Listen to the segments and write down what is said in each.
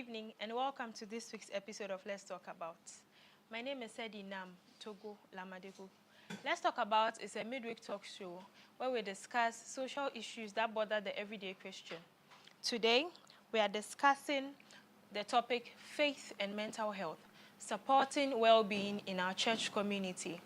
evening and welcome to this week's episode of Let's Talk About. My name is Sedi Nam Togo Lamadego. Let's Talk About is a midweek talk show where we discuss social issues that bother the everyday Christian. Today, we are discussing the topic faith and mental health, supporting well-being in our church community.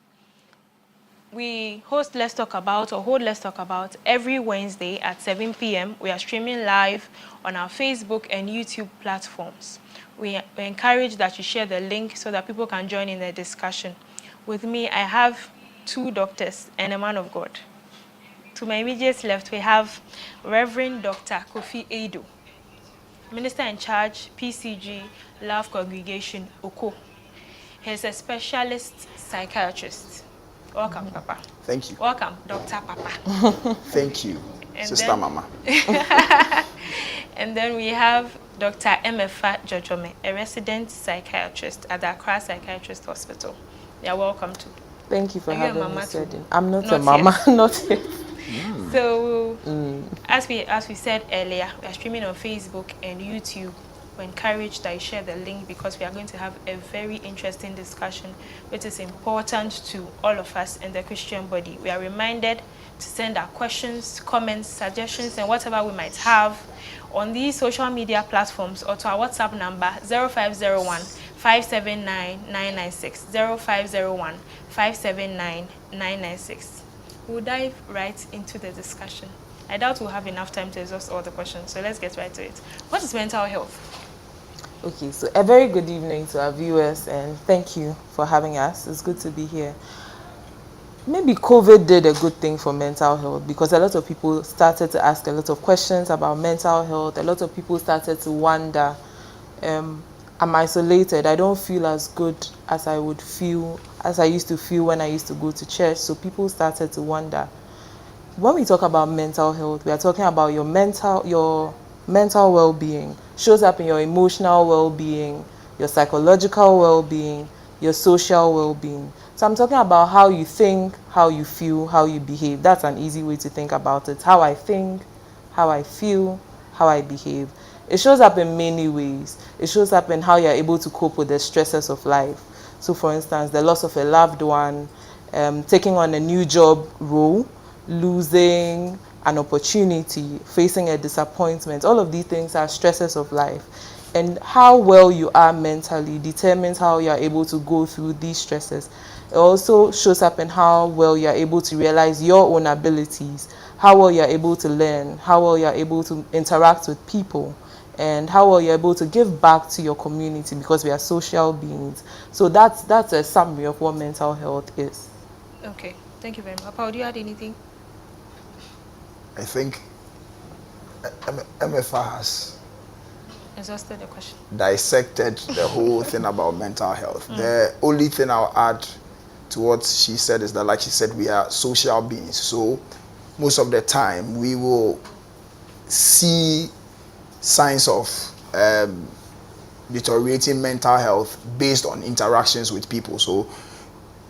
We hold Let's Talk About every Wednesday at 7 p.m. We are streaming live on our Facebook and YouTube platforms. We encourage that you share the link so that people can join in the discussion. With me, I have two doctors and a man of God. To my immediate left, we have Reverend Dr. Kofi Edo, Minister in Charge, PCG, Love Congregation, Oko. He's a specialist psychiatrist. Welcome, Papa. Thank you. Welcome, Dr. Papa. Thank you, And Sister then, Mama. And then we have Dr. Emefa Jojome, a resident psychiatrist at the Accra Psychiatrist Hospital. You are welcome too. Thank you for having me, Sedi. I'm not a mama, not yet. So, as we said earlier, we are streaming on Facebook and YouTube. We encourage that you share the link because we are going to have a very interesting discussion which is important to all of us in the Christian body. We are reminded to send our questions, comments, suggestions, and whatever we might have on these social media platforms or to our WhatsApp number 0501 579 996 0501 579 996. We'll dive right into the discussion. I doubt we'll have enough time to exhaust all the questions, so let's get right to it. What is mental health? Okay, so a very good evening to our viewers and thank you for having us. It's good to be here. Maybe COVID did a good thing for mental health because a lot of people started to ask a lot of questions about mental health. A lot of people started to wonder, I'm isolated. I don't feel as good as I used to feel when I used to go to church. So people started to wonder. When we talk about mental health, we are talking about your mental well-being. Shows up in your emotional well-being, your psychological well-being, your social well-being. So I'm talking about how you think, how you feel, how you behave. That's an easy way to think about it. How I think, how I feel, how I behave. It shows up in many ways. It shows up in how you're able to cope with the stresses of life. So for instance, the loss of a loved one, taking on a new job role, losing an opportunity, facing a disappointment. All of these things are stresses of life. And how well you are mentally determines how you are able to go through these stresses. It also shows up in how well you are able to realize your own abilities, how well you are able to learn, how well you are able to interact with people, and how well you're able to give back to your community because we are social beings. So that's a summary of what mental health is. Okay, thank you very much. Papa, do you add anything? I think MFA has Exhausted the question. dissected the whole thing about mental health. The only thing I'll add to what she said is that, like she said, we are social beings. So most of the time we will see signs of deteriorating mental health based on interactions with people. So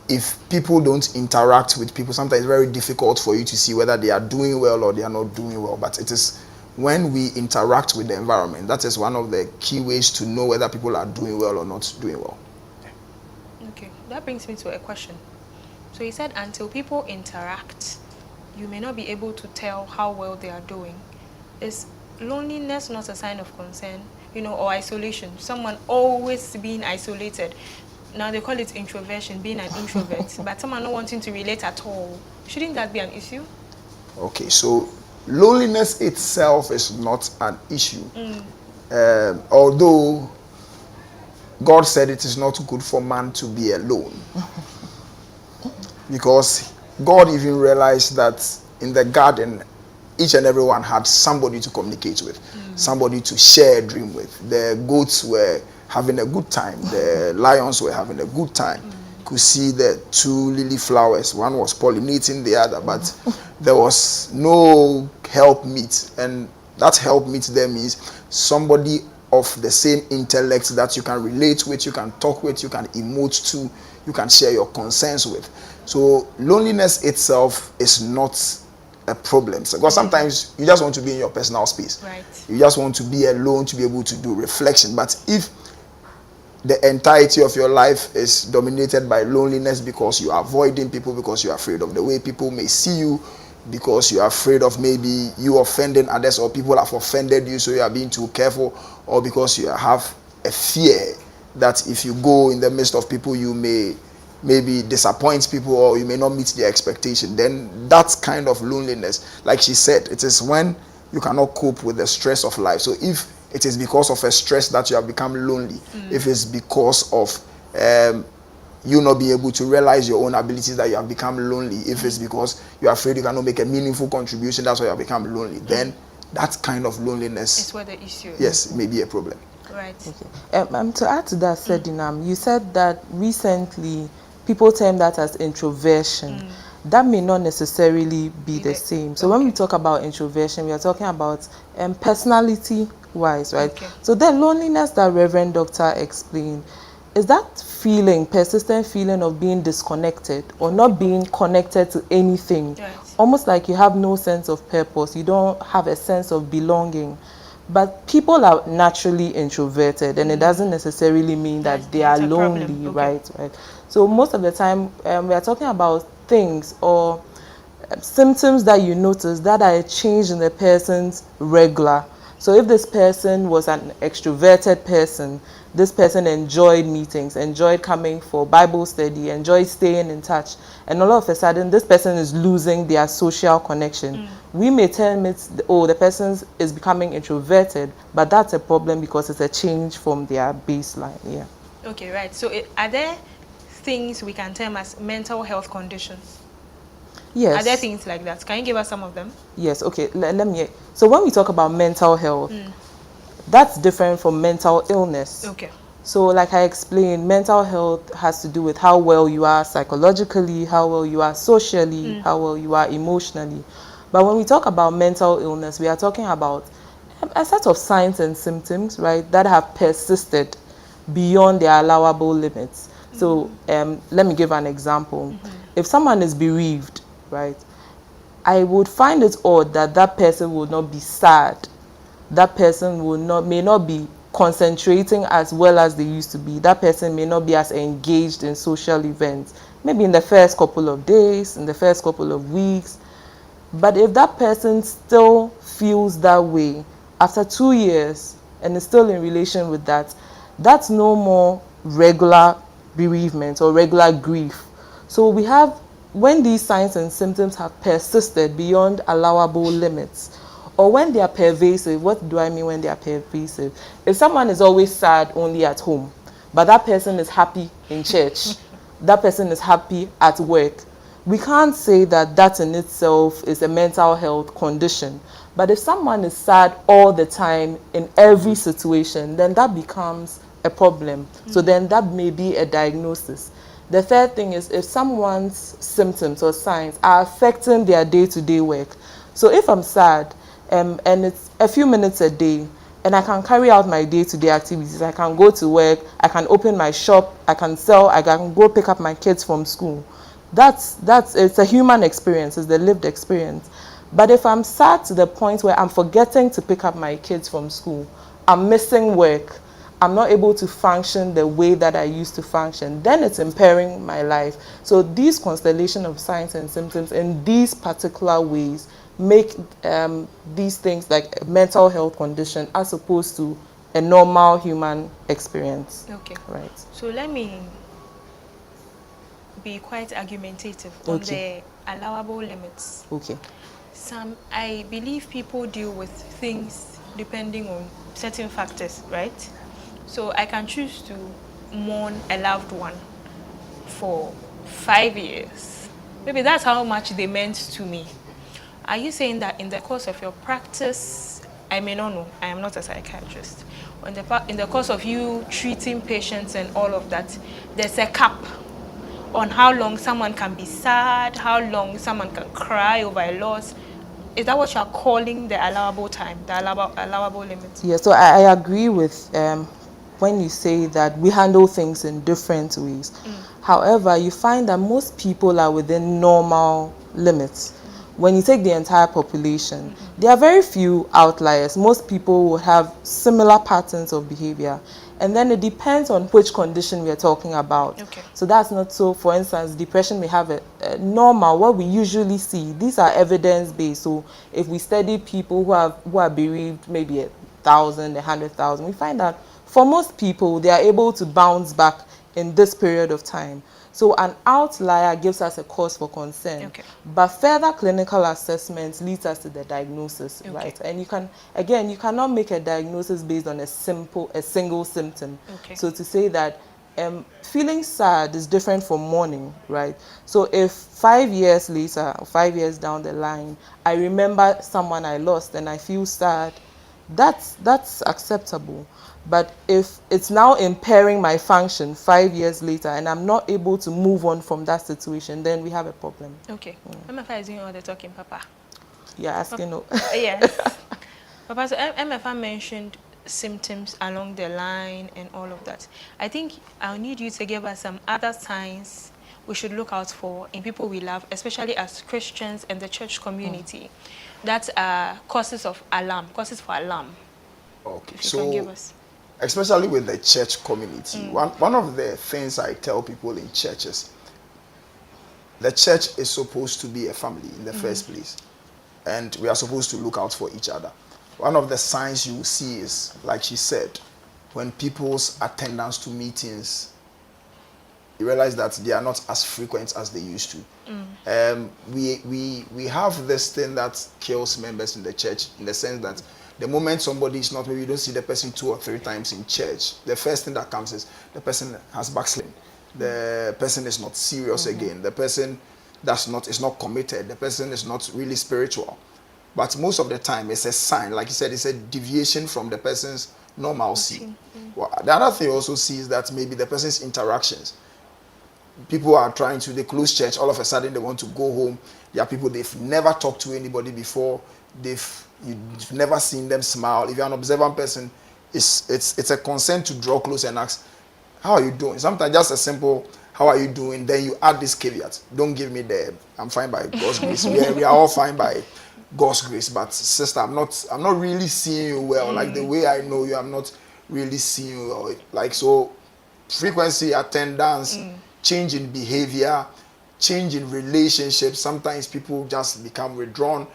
if people don't interact with people, sometimes it's very difficult for you to see whether they are doing well or they are not doing well. But it is when we interact with the environment, that is one of the key ways to know whether people are doing well or not doing well. Okay, that brings me to a question. So you said until people interact, you may not be able to tell how well they are doing. Is loneliness not a sign of concern, or isolation? Someone always being isolated. Now they call it introversion, being an introvert, but someone not wanting to relate at all. Shouldn't that be an issue? Okay, so loneliness itself is not an issue. Although God said it is not good for man to be alone. Because God even realized that in the garden, each and everyone had somebody to communicate with, somebody to share a dream with. The goats were having a good time. The lions were having a good time. Could see the two lily flowers. One was pollinating the other, but there was no helpmeet. And that helpmeet there means somebody of the same intellect that you can relate with, you can talk with, you can emote to, you can share your concerns with. So loneliness itself is not a problem. So, because sometimes you just want to be in your personal space. Right. You just want to be alone to be able to do reflection. But if the entirety of your life is dominated by loneliness because you are avoiding people, because you are afraid of the way people may see you, because you are afraid of maybe you offending others or people have offended you, so you are being too careful, or because you have a fear that if you go in the midst of people you may maybe disappoint people or you may not meet their expectation, then that kind of loneliness, like she said, it is when you cannot cope with the stress of life. So if it is because of a stress that you have become lonely, if it's because of you not being able to realize your own abilities that you have become lonely, if it's because you're afraid you cannot make a meaningful contribution, that's why you have become lonely, then that kind of loneliness It's where the issue is. yes, it may be a problem. Right. Okay. To add to that, Sedinam, you said that recently people term that as introversion. That may not necessarily be the same. So when we talk about introversion, we are talking about personality-wise, right? Okay. So the loneliness that Reverend Doctor explained, is that feeling, persistent feeling of being disconnected or not being connected to anything, Right. almost like you have no sense of purpose, you don't have a sense of belonging. But people are naturally introverted, and it doesn't necessarily mean that they are That's a problem. lonely, Okay. right? So most of the time, we are talking about things or symptoms that you notice that are a change in the person's regular. So if this person was an extroverted person, this person enjoyed meetings, enjoyed coming for Bible study, enjoyed staying in touch, and all of a sudden this person is losing their social connection. We may term it, oh, the person is becoming introverted, but that's a problem because it's a change from their baseline. Yeah. Okay, right. So are there things we can term as mental health conditions? Yes. Are there things like that? Can you give us some of them? Yes, okay. Let me. So when we talk about mental health, that's different from mental illness. Okay. So like I explained, mental health has to do with how well you are psychologically, how well you are socially, how well you are emotionally. But when we talk about mental illness, we are talking about a set of signs and symptoms, right, that have persisted beyond their allowable limits. So let me give an example. If someone is bereaved, right, I would find it odd that that person would not be sad. That person may not be concentrating as well as they used to be. That person may not be as engaged in social events. Maybe in the first couple of days, in the first couple of weeks. But if that person still feels that way after 2 years and is still in relation with that, that's no more regular bereavement or regular grief. So we have, when these signs and symptoms have persisted beyond allowable limits, or when they are pervasive. What do I mean when they are pervasive? If someone is always sad only at home, but that person is happy in church, that person is happy at work, we can't say that that in itself is a mental health condition. But if someone is sad all the time in every situation, then that becomes a problem. So then that may be a diagnosis. The third thing is if someone's symptoms or signs are affecting their day-to-day work. So if I'm sad, and it's a few minutes a day, and I can carry out my day-to-day activities. I can go to work, I can open my shop, I can sell, I can go pick up my kids from school. It's a human experience, it's the lived experience. But if I'm sad to the point where I'm forgetting to pick up my kids from school, I'm missing work, I'm not able to function the way that I used to function, then it's impairing my life. So these constellation of signs and symptoms in these particular ways make these things like a mental health condition as opposed to a normal human experience. Okay. Right. So let me be quite argumentative on the allowable limits. Okay. I believe people deal with things depending on certain factors, right? So I can choose to mourn a loved one for 5 years. Maybe that's how much they meant to me. Are you saying that in the course of your practice, I may not know, I am not a psychiatrist, in the course of you treating patients and all of that, there's a cap on how long someone can be sad, how long someone can cry over a loss? Is that what you're calling the allowable time, the allowable limit? Yeah, so I agree with when you say that we handle things in different ways. However, you find that most people are within normal limits. when you take the entire population, there are very few outliers. Most people will have similar patterns of behavior. And then it depends on which condition we are talking about. Okay. So that's not so, for instance, depression may have a normal, what we usually see. These are evidence-based. So if we study people who are bereaved, maybe 1,000, 100,000, we find that for most people, they are able to bounce back in this period of time. So an outlier gives us a cause for concern. Okay. But further clinical assessments leads us to the diagnosis, Okay. right? And you cannot make a diagnosis based on a single symptom. Okay. So to say that feeling sad is different from mourning, right? So if 5 years later, or 5 years down the line, I remember someone I lost and I feel sad, that's acceptable. But if it's now impairing my function 5 years later and I'm not able to move on from that situation, then we have a problem. Okay. MFA is doing all the talking, Papa. You're asking. Yes. Papa, so MFA mentioned symptoms along the line and all of that. I think I'll need you to give us some other signs we should look out for in people we love, especially as Christians and the church community, that are causes for alarm. Okay, If you can give us. especially with the church community, one of the things I tell people in churches, the church is supposed to be a family in the first place, and we are supposed to look out for each other. One of the signs you will see is, like she said, when people's attendance to meetings, you realize that they are not as frequent as they used to. We have this thing that kills members in the church, in the sense that the moment somebody is not, maybe you don't see the person 2 or 3 times in church, the first thing that comes is the person has backslidden, the person is not serious again, the person is not committed, the person is not really spiritual. But most of the time it's a sign, like you said, it's a deviation from the person's normalcy. Well, the other thing you also see is that maybe the person's interactions. People are they close church, all of a sudden they want to go home. There are people they've never talked to anybody before, you've never seen them smile. If you're an observant person, it's a concern to draw close and ask, how are you doing? Sometimes just a simple, how are you doing? Then you add this caveat. Don't give me I'm fine by God's grace. We are all fine by God's grace. But sister, I'm not really seeing you well. Like the way I know you, I'm not really seeing you well. Like, so frequency, attendance, change in behavior, change in relationships. Sometimes people just become withdrawn.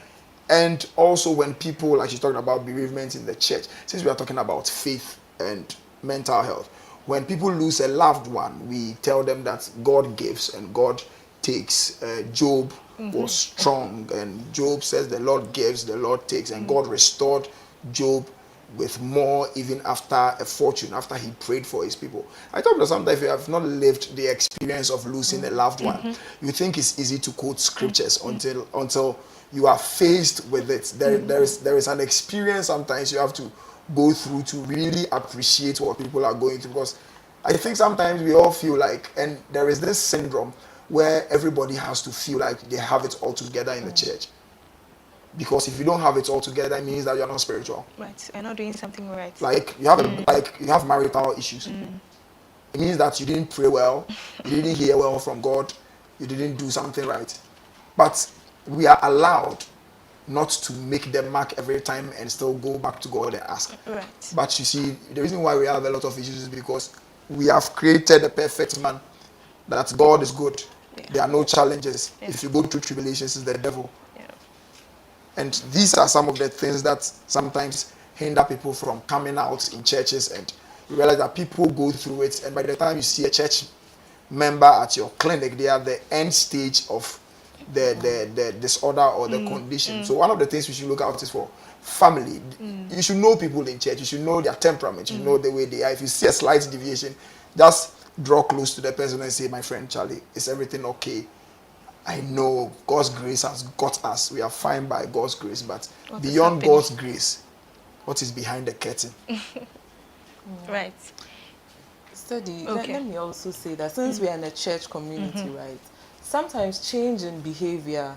And also when people, like she's talking about bereavement in the church, since we are talking about faith and mental health, when people lose a loved one, we tell them that God gives and God takes. Job was strong, and Job says the Lord gives, the Lord takes, and God restored Job with more even after a fortune, after he prayed for his people. I thought that sometimes if you have not lived the experience of losing a loved one, you think it's easy to quote scriptures until you are faced with it. There is an experience sometimes you have to go through to really appreciate what people are going through. Because I think sometimes we all feel like, and there is this syndrome where everybody has to feel like they have it all together in the church. Because if you don't have it all together, it means that you're not spiritual. Right, you're not doing something right. Like you have marital issues. It means that you didn't pray well, you didn't hear well from God, you didn't do something right. But we are allowed not to make the mark every time and still go back to God and ask. Right. But you see, the reason why we have a lot of issues is because we have created a perfect man, that God is good. Yeah. There are no challenges. Yeah. If you go through tribulations, it's the devil. Yeah. And these are some of the things that sometimes hinder people from coming out in churches, and you realize that people go through it, and by the time you see a church member at your clinic, they are the end stage of the disorder or the condition. So one of the things we should look out is for family. You should know people in church, you should know their temperament, you know the way they are. If you see a slight deviation, just draw close to the person and say, my friend Charlie, is everything okay? I know God's grace has got us. We are fine by God's grace, but beyond God's grace, what is behind the curtain? Right. Study. Okay. Let me also say that since we are in a church community, right, sometimes change in behavior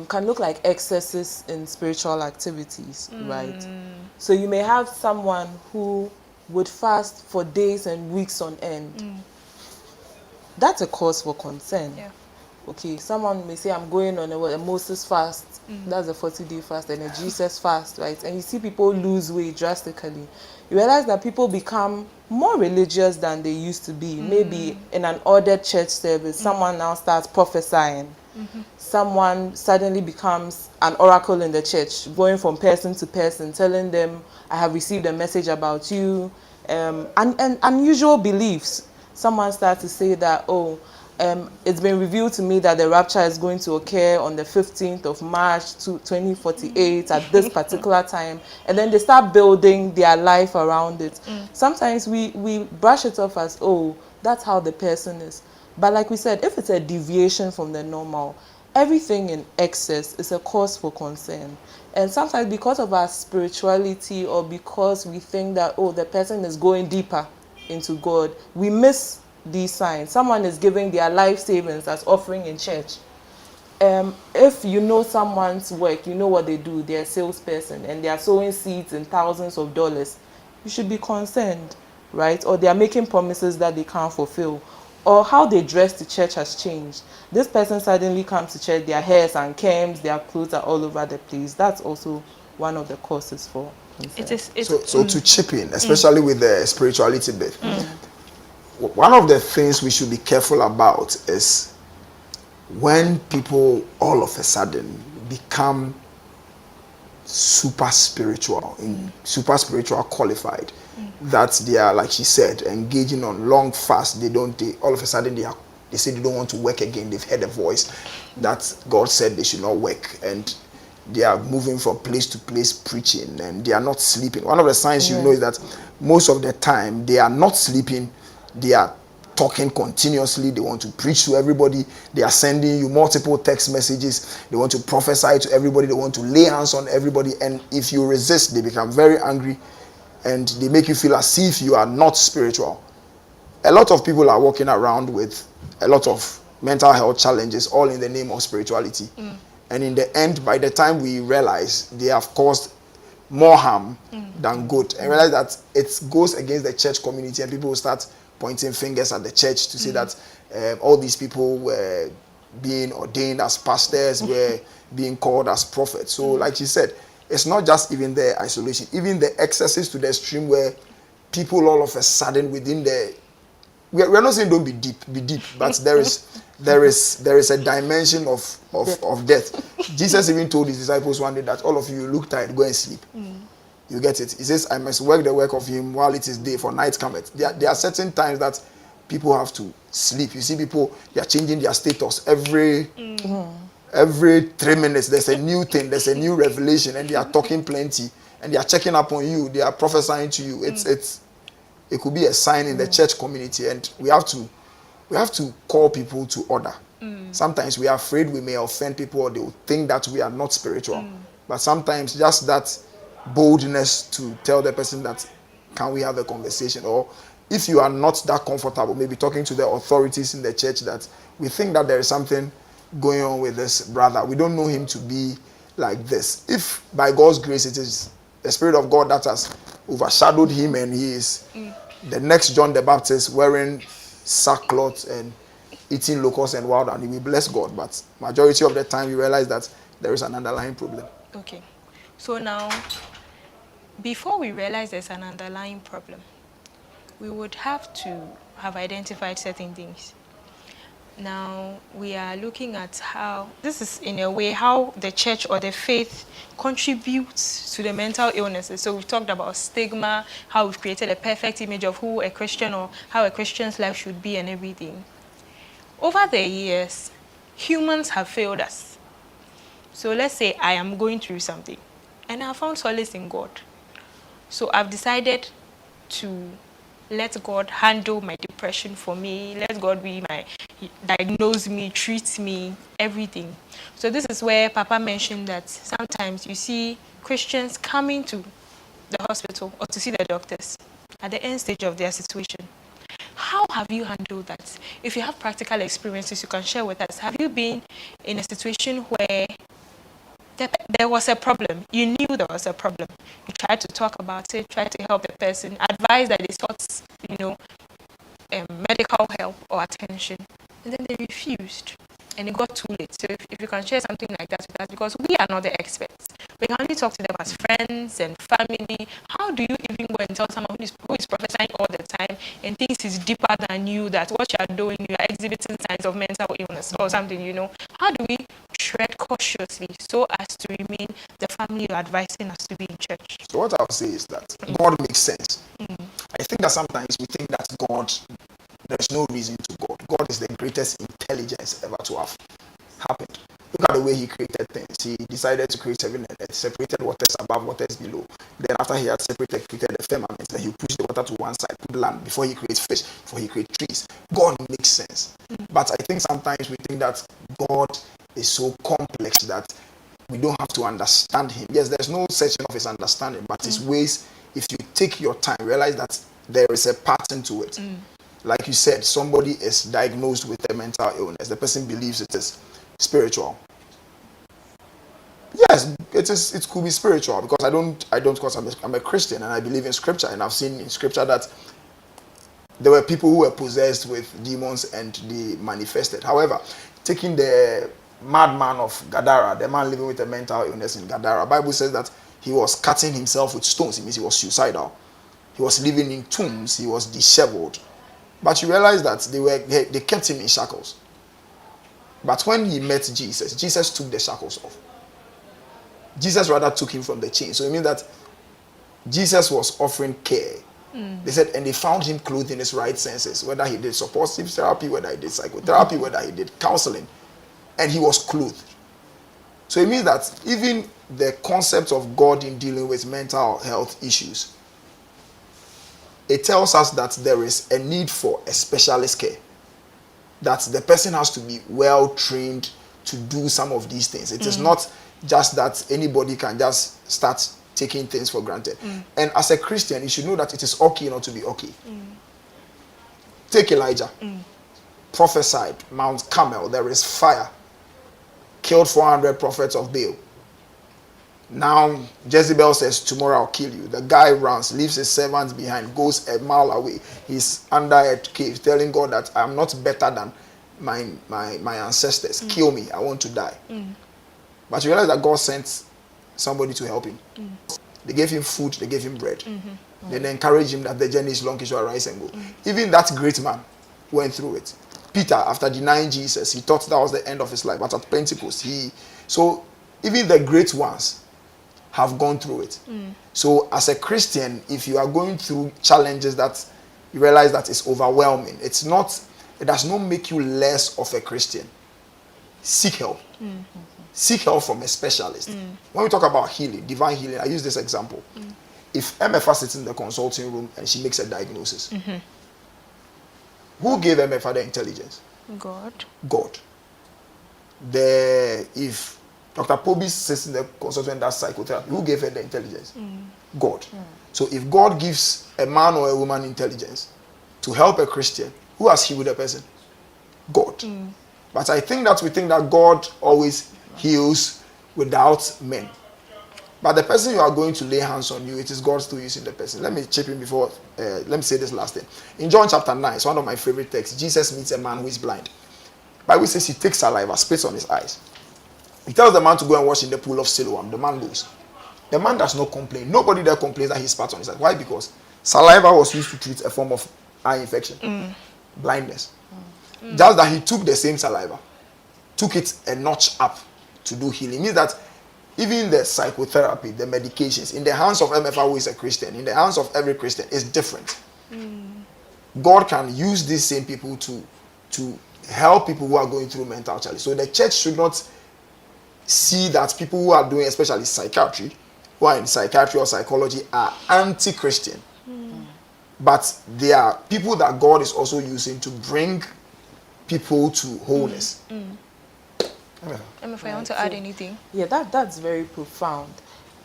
can look like excesses in spiritual activities, right? So you may have someone who would fast for days and weeks on end. That's a cause for concern. Yeah. okay, someone may say I'm going on a Moses fast, that's a 40-day fast, and a Jesus fast, right? And you see people lose weight drastically. You realize that people become more religious than they used to be. Maybe in an ordered church service, someone now starts prophesying. Someone suddenly becomes an oracle in the church, going from person to person, telling them, I have received a message about you, and unusual beliefs. Someone starts to say that, oh, it's been revealed to me that the rapture is going to occur on the 15th of March 2048 at this particular time. And then they start building their life around it. Sometimes we brush it off as, oh, that's how the person is. But like we said, if it's a deviation from the normal, everything in excess is a cause for concern. And sometimes because of our spirituality, or because we think that, oh, the person is going deeper into God, we miss these signs. Someone is giving their life savings as offering in church. If you know someone's work, you know what they do, they're a salesperson, and they are sowing seeds in thousands of dollars, you should be concerned, right? Or they are making promises that they can't fulfill. Or how they dress to church has changed. This person suddenly comes to church, their hair is unkempt, their clothes are all over the place. That's also one of the causes for concern. It is. So to chip in, especially with the spirituality bit, one of the things we should be careful about is when people all of a sudden become super spiritual qualified, that they are, like she said, engaging on long fast. They all of a sudden they say they don't want to work again. They've heard a voice that God said they should not work, and they are moving from place to place preaching, and they are not sleeping. One of the signs you know is that most of the time they are not sleeping. They are talking continuously. They want to preach to everybody. They are sending you multiple text messages. They want to prophesy to everybody. They want to lay hands on everybody. And if you resist, they become very angry, and they make you feel as if you are not spiritual. A lot of people are walking around with a lot of mental health challenges, all in the name of spirituality. And in the end, by the time we realize, they have caused more harm than good, and realize that it goes against the church community, and people will start pointing fingers at the church to say that all these people were being ordained as pastors, were being called as prophets. So like you said, it's not just even the isolation, even the excesses to the extreme where people all of a sudden within the, we're not saying don't be deep, but there is a dimension of death. Jesus even told his disciples one day that all of you look tired, go and sleep. You get it? He says, I must work the work of him while it is day, for night cometh. There are certain times that people have to sleep. You see people, they are changing their status every 3 minutes. There's a new thing, there's a new revelation, and they are talking plenty, and they are checking up on you, they are prophesying to you. It could be a sign in the church community, and we have to call people to order. Sometimes we are afraid we may offend people, or they will think that we are not spiritual. But sometimes just that boldness to tell the person that, can we have a conversation? Or if you are not that comfortable, maybe talking to the authorities in the church, that we think that there is something going on with this brother, we don't know him to be like this. If by God's grace it is the Spirit of God that has overshadowed him, and he is the next John the Baptist, wearing sackcloth and eating locusts and wild honey, we bless God. But majority of the time you realize that there is an underlying problem. Okay, so now, before we realize there's an underlying problem, we would have to have identified certain things. Now, we are looking at how, this is in a way, how the church or the faith contributes to the mental illnesses. So we've talked about stigma, how we've created a perfect image of who a Christian, or how a Christian's life should be, and everything. Over the years, humans have failed us. So let's say I am going through something, and I found solace in God. So I've decided to let God handle my depression for me. Let God be diagnose me, treat me, everything. So this is where Papa mentioned that sometimes you see Christians coming to the hospital or to see the doctors at the end stage of their situation. How have you handled that? If you have practical experiences, you can share with us. Have you been in a situation where there was a problem? You knew there was a problem. You tried to talk about it, tried to help the person, advise that they sought, medical help or attention, and then they refused. and it got too late. So if you can share something like that with us, because we are not the experts. We can only talk to them as friends and family. How do you even go and tell someone who is prophesying all the time and thinks he's deeper than you, that what you are doing, you are exhibiting signs of mental illness or something, you know? How do we tread cautiously so as to remain the family you're advising us to be in church? So what I'll say is that God makes sense. I think that sometimes we think that God, there's no reason to God. God is the greatest intelligence ever to have happened. Look at the way he created things. He decided to create heaven and earth, separated waters above, waters below. Then after he had separated, created the firmament, then he pushed the water to one side, put land, before he creates fish, before he creates trees. God makes sense. But I think sometimes we think that God is so complex that we don't have to understand him. Yes, there's no section of his understanding, but his ways, if you take your time, realize that there is a pattern to it. Like you said, somebody is diagnosed with a mental illness. The person believes it is spiritual. Yes, it is. It could be spiritual, because I don't because I'm a Christian and I believe in scripture, and I've seen in scripture that there were people who were possessed with demons and they manifested. However, taking the madman of Gadara, the man living with a mental illness in Gadara, Bible says that he was cutting himself with stones. It means he was suicidal. He was living in tombs. He was disheveled. But you realize that they kept him in shackles. But when he met Jesus, Jesus took the shackles off. Jesus rather took him from the chain. So it means that Jesus was offering care. They said, and they found him clothed in his right senses, whether he did supportive therapy, whether he did psychotherapy, whether he did counseling, and he was clothed. So it means that even the concept of God in dealing with mental health issues, it tells us that there is a need for a specialist care, that the person has to be well trained to do some of these things. It is not just that anybody can just start taking things for granted. And as a Christian, you should know that it is okay not to be okay. Take Elijah. Prophesied, Mount Carmel, there is fire. Killed 400 prophets of Baal. Now Jezebel says, tomorrow I'll kill you. The guy runs, leaves his servants behind, goes a mile away. He's under a cave, telling God that I'm not better than my ancestors. Kill me, I want to die. But you realize that God sent somebody to help him. They gave him food, they gave him bread. Then they encouraged him that the journey is long, he should arise and go. Even that great man went through it. Peter, after denying Jesus, he thought that was the end of his life. But at Pentecost, so even the great ones have gone through it. So as a Christian, if you are going through challenges that you realize that it's overwhelming, it does not make you less of a Christian. Seek help. Seek help from a specialist. When we talk about healing, divine healing, I use this example. If MFA sits in the consulting room and she makes a diagnosis, who gave MFA the intelligence? God. God. If Dr. Pobis sits in the consulting room and does psychotherapy, who gave her the intelligence? God. So if God gives a man or a woman intelligence to help a Christian, who has healed a person? God. But I think that we think that God always heals without men. But the person you are going to lay hands on you, it is God still using the person. Let me chip in before, let me say this last thing. In John chapter 9, it's one of my favorite texts. Jesus meets a man who is blind. Bible says he takes saliva, spits on his eyes. He tells the man to go and wash in the pool of Siloam. The man goes. The man does not complain. Nobody there complains that he spat on his eyes. Why? Because saliva was used to treat a form of eye infection, blindness. Just that he took the same saliva, took it a notch up to do healing. It means that even the psychotherapy, the medications, in the hands of MFA, who is a Christian, in the hands of every Christian, is different. God can use these same people to help people who are going through mental challenges. So the church should not see that people who are doing, especially psychiatry, who are in psychiatry or psychology, are anti-Christian. But they are people that God is also using to bring people to wholeness. If I want to add anything. Yeah, that's very profound.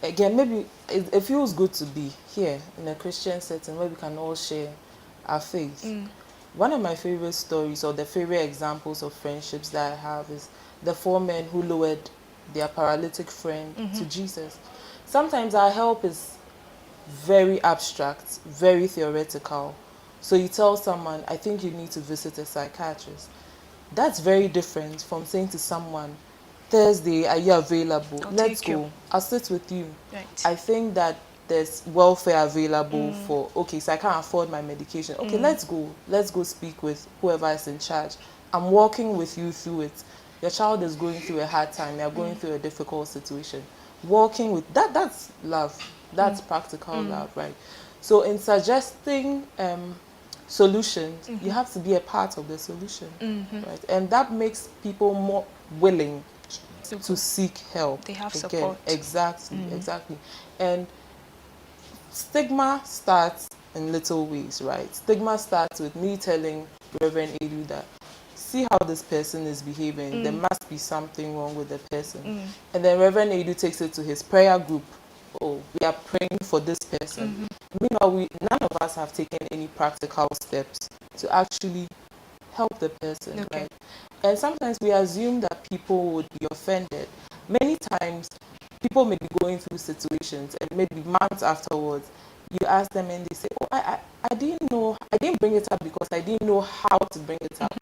Again, maybe it feels good to be here in a Christian setting where we can all share our faith. One of my favorite stories, or the favorite examples of friendships that I have, is the 4 men who lowered their paralytic friend to Jesus. Sometimes our help is very abstract, very theoretical. So you tell someone, I think you need to visit a psychiatrist. That's very different from saying to someone, Thursday, are you available? I'll Let's take you. go. I'll sit with you. Right. I think that there's welfare available for, okay, so I can't afford my medication. Okay, let's go. Let's go speak with whoever is in charge. I'm walking with you through it. Your child is going through a hard time. You're going through a difficult situation. Walking with that, that's love. That's practical love, right? So in suggesting solutions, you have to be a part of the solution, right? And that makes people more willing to seek help. They have Again, support. exactly, exactly. And stigma starts in little ways, right? Stigma starts with me telling Reverend Edu that, see how this person is behaving, there must be something wrong with the person. And then Reverend Edu takes it to his prayer group. Oh, we are praying for this person. Meanwhile, none of us have taken any practical steps to actually help the person, Okay. right? And sometimes we assume that people would be offended. Many times, people may be going through situations, and maybe months afterwards, you ask them and they say, oh, I didn't know, I didn't bring it up because I didn't know how to bring it up.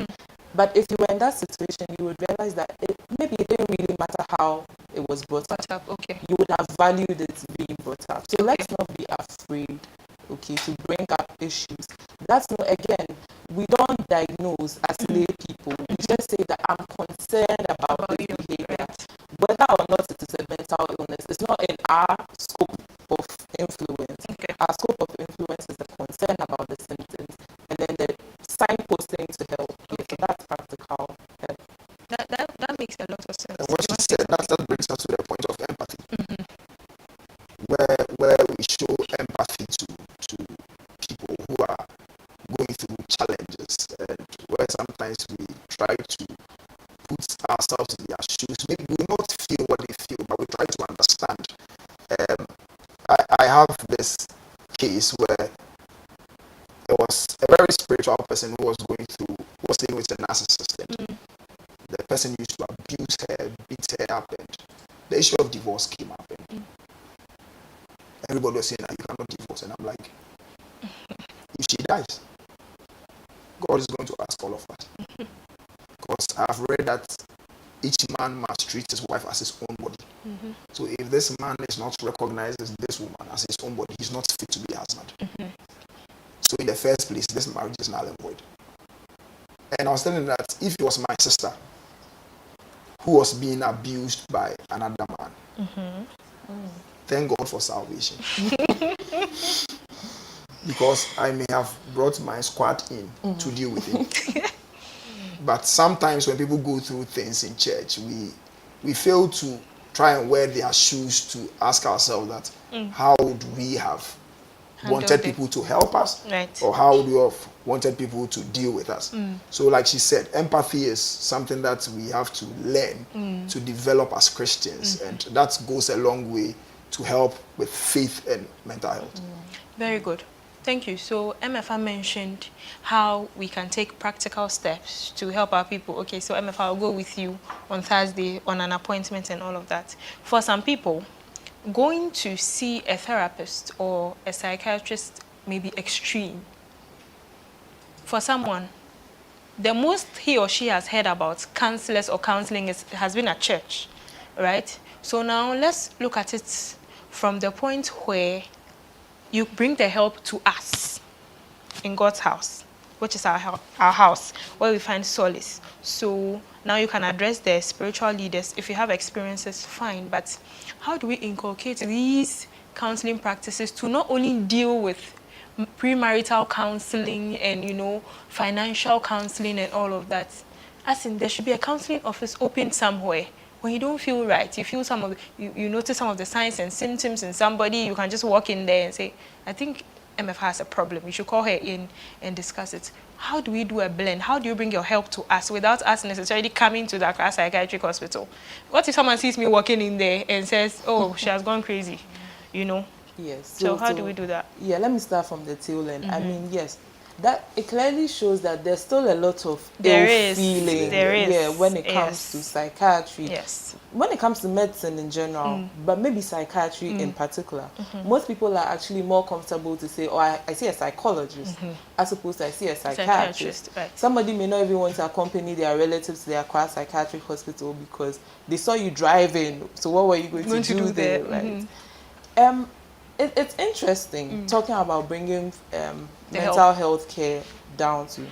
But if you were in that situation, you would realize that maybe it didn't really matter how it was brought up. Okay. You would have valued it being brought up. So let's not be afraid, okay, to bring up issues. That's not, again, we don't diagnose as lay people. We just say that I'm concerned about the behavior. Whether or not it is a mental illness, it's not in our scope of influence. Okay. Our scope of influence is the concern about the symptoms, and then the signposting to help. Okay. So that's practical help. That makes a lot of sense. And what she said, that brings us to the point of empathy, where we show empathy to people who are going through challenges, and where sometimes we try to put ourselves in their shoes. Maybe we not feel what they feel, but we try to understand. I have this case where there was a very spiritual person who was dealing with a narcissist. And the person used to abuse her, beat her up, and the issue of divorce came up. And everybody was saying that you cannot divorce. And I'm like, if she dies, God is going to ask all of us. Because I've read that each man must treat his wife as his own body. So if this man is not recognized as this woman as his own body, he's not fit to be a husband. So in the first place, this marriage is null and void. And I was telling that if it was my sister who was being abused by another man, thank God for salvation. Because I may have brought my squad in to deal with him. But sometimes when people go through things in church, we fail to try and wear their shoes to ask ourselves that how would we have wanted people to help us, Right. or how would we have wanted people to deal with us. So like she said, empathy is something that we have to learn to develop as Christians, and that goes a long way to help with faith and mental health. Very good. Thank you. So MFA mentioned how we can take practical steps to help our people. Okay, so MFA, I'll go with you on Thursday on an appointment and all of that. For some people, going to see a therapist or a psychiatrist may be extreme. For someone, the most he or she has heard about counselors or counseling has been at church, right? So now let's look at it from the point where you bring the help to us in God's house, which is our house, where we find solace. So now you can address the spiritual leaders. If you have experiences, fine. But how do we inculcate these counseling practices to not only deal with premarital counseling and, you know, financial counseling and all of that? As in, there should be a counseling office open somewhere. When you don't feel right, you feel you notice some of the signs and symptoms in somebody, you can just walk in there and say, I think MF has a problem. You should call her in and discuss it. How do we do a blend? How do you bring your help to us without us necessarily coming to the Accra Psychiatric Hospital? What if someone sees me walking in there and says, oh, she has gone crazy, you know? Yes. So how do we do that? Yeah, let me start from the tail end. I mean, yes, that it clearly shows that there's still a lot of There ill is. feeling, There is. yeah, when it comes to psychiatry. Yes. When it comes to medicine in general, but maybe psychiatry in particular, most people are actually more comfortable to say, oh, I see a psychologist, as opposed to I see a psychiatrist. Right. Somebody may not even want to accompany their relatives to their class psychiatric hospital because they saw you driving. So what were you going to do there, right? It's interesting talking about bringing mental health care down to,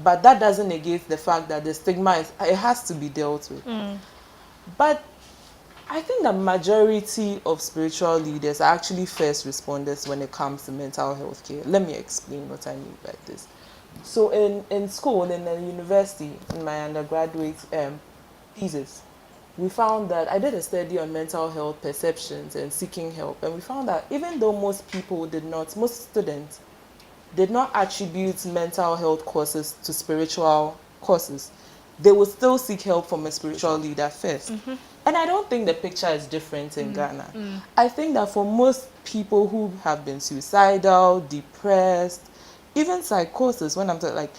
but that doesn't negate the fact that the stigma it has to be dealt with. But I think the majority of spiritual leaders are actually first responders when it comes to mental health care. Let me explain what I mean by this. So in school, in the university, in my undergraduate thesis, we found that I did a study on mental health perceptions and seeking help, and we found that even though most students did not attribute mental health courses to spiritual courses, they would still seek help from a spiritual leader first. And I don't think the picture is different in Ghana. I think that for most people who have been suicidal, depressed, even psychosis, when I'm talking like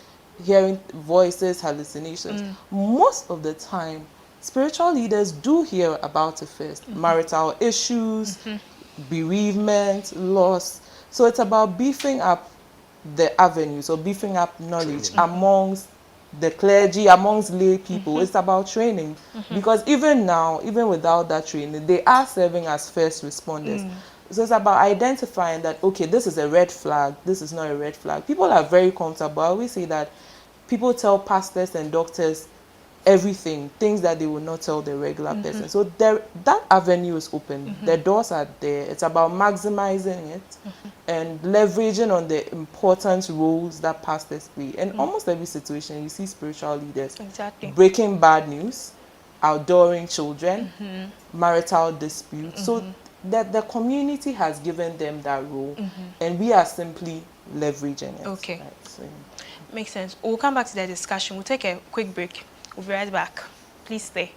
hearing voices, hallucinations, most of the time, spiritual leaders do hear about it first. Marital issues, bereavement, loss. So it's about beefing up the avenues or beefing up knowledge amongst the clergy, amongst lay people. It's about training, because even now, even without that training, they are serving as first responders. So it's about identifying that, okay, this is a red flag, this is not a red flag. People are very comfortable. I always say that people tell pastors and doctors everything, things that they will not tell the regular person. So that avenue is open. The doors are there. It's about maximizing it and leveraging on the important roles that pastors play. In almost every situation, you see spiritual leaders breaking bad news, outdooring children, marital disputes. So that the community has given them that role, and we are simply leveraging it. Okay. Right? So, makes sense. We'll come back to the discussion. We'll take a quick break. We'll be right back. Please stay.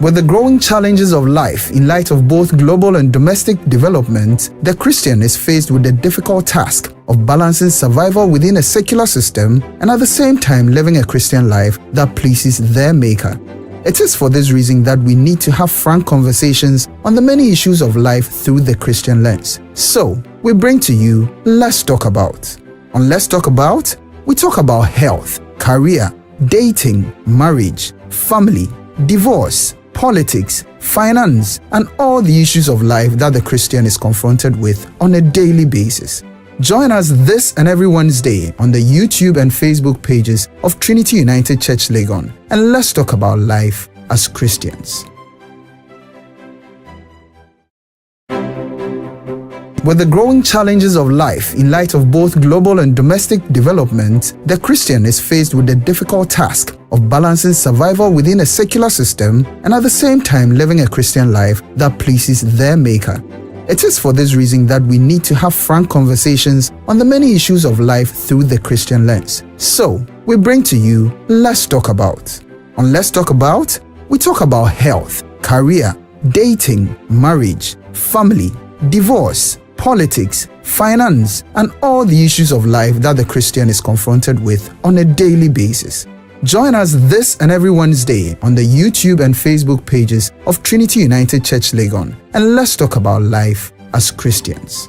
With the growing challenges of life in light of both global and domestic development, the Christian is faced with the difficult task of balancing survival within a secular system and at the same time living a Christian life that pleases their Maker. It is for this reason that we need to have frank conversations on the many issues of life through the Christian lens. So, we bring to you Let's Talk About. On Let's Talk About, we talk about health, career, dating, marriage, family, divorce, politics, finance, and all the issues of life that the Christian is confronted with on a daily basis. Join us this and every Wednesday on the YouTube and Facebook pages of Trinity United Church Legon, and let's talk about life as Christians. With the growing challenges of life in light of both global and domestic development, the Christian is faced with the difficult task of balancing survival within a secular system and at the same time living a Christian life that pleases their Maker. It is for this reason that we need to have frank conversations on the many issues of life through the Christian lens. So, we bring to you Let's Talk About. On Let's Talk About, we talk about health, career, dating, marriage, family, divorce, politics, finance, and all the issues of life that the Christian is confronted with on a daily basis. Join us this and every Wednesday on the YouTube and Facebook pages of Trinity United Church Legon, and let's talk about life as Christians.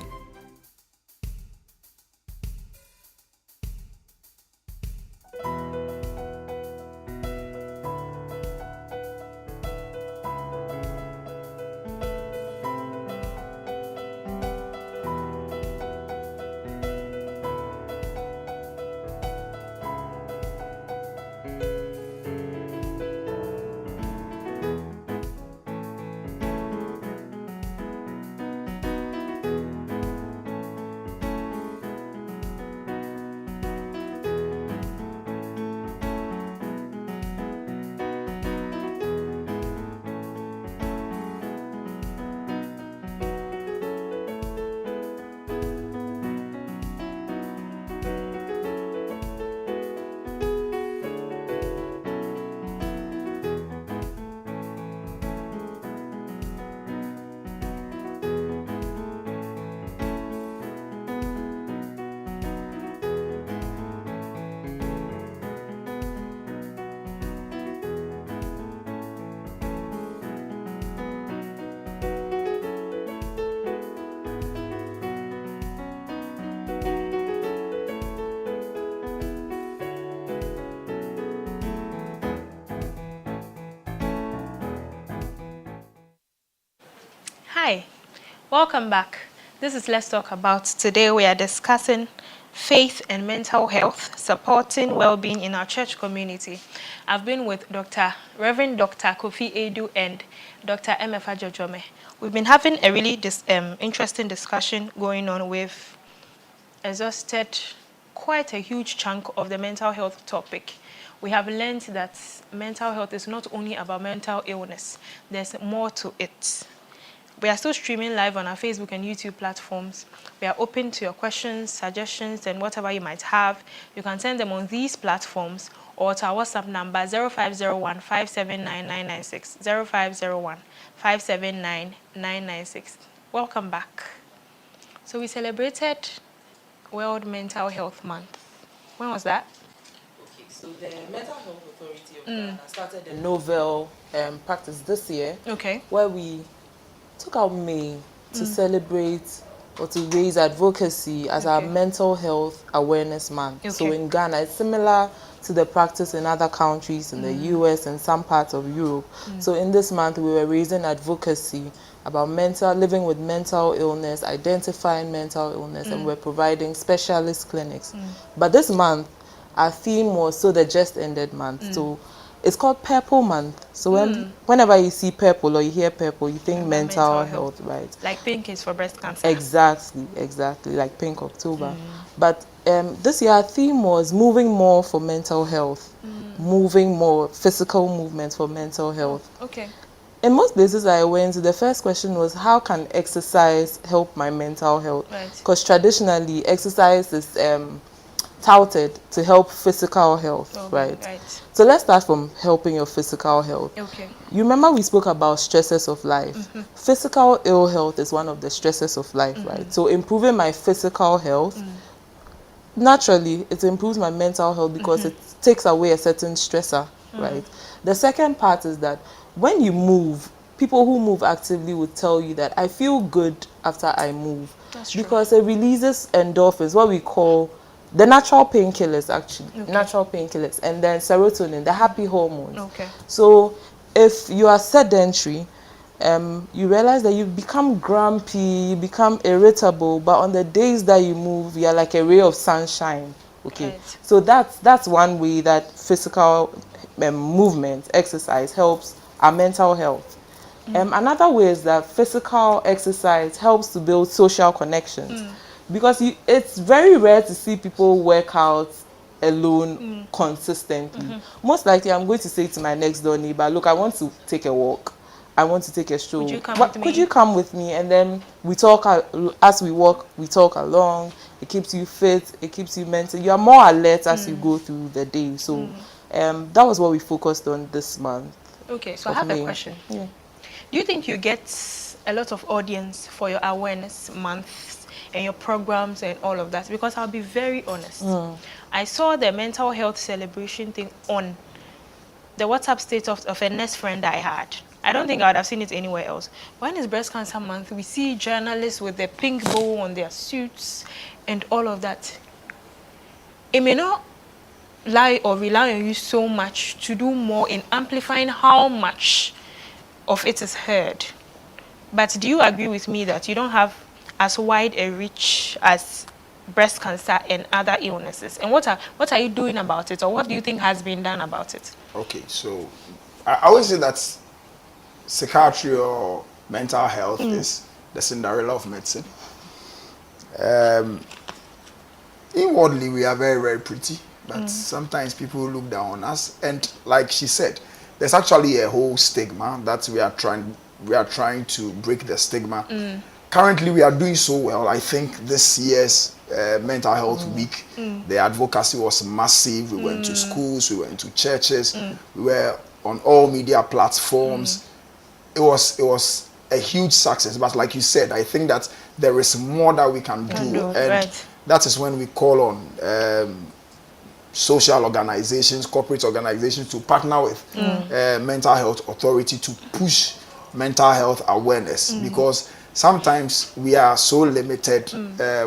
Hi, welcome back. This is Let's Talk About. Today we are discussing faith and mental health, supporting well-being in our church community. I've been with Reverend Dr. Kofi Edu and Dr. Emefa Jojome. We've been having a really interesting discussion going on. We've exhausted quite a huge chunk of the mental health topic. We have learned that mental health is not only about mental illness, there's more to it. We are still streaming live on our Facebook and YouTube platforms. We are open to your questions, suggestions, and whatever you might have. You can send them on these platforms or to our WhatsApp number 0501 579 996. 0501 579 996. Welcome back. So we celebrated World Mental Health Month. When was that? Okay, so the Mental Health Authority of Ghana started a novel practice this year. Okay. Where we took out May to celebrate or to raise advocacy as our Mental Health Awareness Month. Okay. So in Ghana, it's similar to the practice in other countries in the US and some parts of Europe. So in this month, we were raising advocacy about living with mental illness, identifying mental illness, and we're providing specialist clinics. But this month, our theme was the just ended month. So it's called Purple Month. So whenever you see purple or you hear purple, you think mental health, right? Like pink is for breast cancer. Exactly, like Pink October. But this year our theme was moving more for mental health, moving more physical movement for mental health. Okay. In most places I went, the first question was, how can exercise help my mental health? Because traditionally, exercise is touted to help physical health, right? So let's start from helping your physical health. Okay. You remember we spoke about stresses of life. Physical ill health is one of the stresses of life, right? So improving my physical health, naturally, it improves my mental health because it takes away a certain stressor, right? The second part is that when you move, people who move actively would tell you that I feel good after I move. That's true. Because it releases endorphins, what we call the natural painkillers, actually. Natural painkillers. And then serotonin, the happy hormones. Okay. So if you are sedentary, you realize that you become grumpy, you become irritable, but on the days that you move, you are like a ray of sunshine. Okay. Right. So that's one way that physical movement, exercise helps our mental health. Another way is that physical exercise helps to build social connections. Because it's very rare to see people work out alone consistently. Most likely, I'm going to say to my next door neighbor, look, I want to take a walk. I want to take a stroll. Could you come with me? And then we talk, as we walk, we talk along. It keeps you fit. It keeps you mental. You are more alert as you go through the day. So that was what we focused on this month. Okay, so I have a question. Yeah. Do you think you get a lot of audience for your awareness months and your programs and all of that? Because I'll be very honest. I saw the mental health celebration thing on the WhatsApp status of a nurse friend I had. I don't think I would have seen it anywhere else. When it's breast cancer month, we see journalists with the pink bow on their suits and all of that. It may not lie or rely on you so much to do more in amplifying how much of it is heard. But do you agree with me that you don't have as wide a reach as breast cancer and other illnesses? And what are you doing about it, or what do you think has been done about it? Okay, so I always say that psychiatry or mental health is the Cinderella of medicine. Inwardly, we are very, very pretty, but sometimes people look down on us. And like she said, there's actually a whole stigma that we are trying to break the stigma. Currently, we are doing so well. I think this year's Mental Health Week, the advocacy was massive. We went to schools, we went to churches, we were on all media platforms. It was a huge success. But like you said, I think that there is more that we can do, and that is when we call on social organizations, corporate organizations to partner with Mental Health Authority to push mental health awareness, because sometimes we are so limited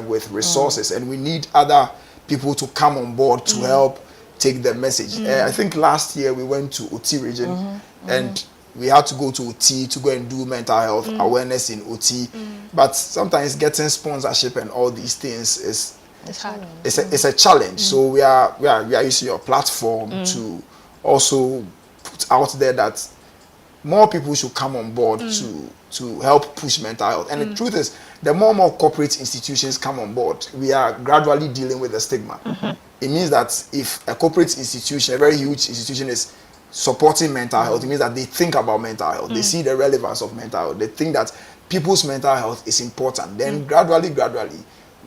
with resources, and we need other people to come on board to help take the message. I think last year we went to Oti region, and we had to go to OT to go and do mental health awareness in OT. But sometimes getting sponsorship and all these things is It's hard. it's a challenge. So we are using your platform to also put out there that more people should come on board to help push mental health. And the truth is, the more and more corporate institutions come on board, we are gradually dealing with the stigma. It means that if a corporate institution, a very huge institution, is supporting mental health, it means that they think about mental health. They see the relevance of mental health. They think that people's mental health is important. Then gradually,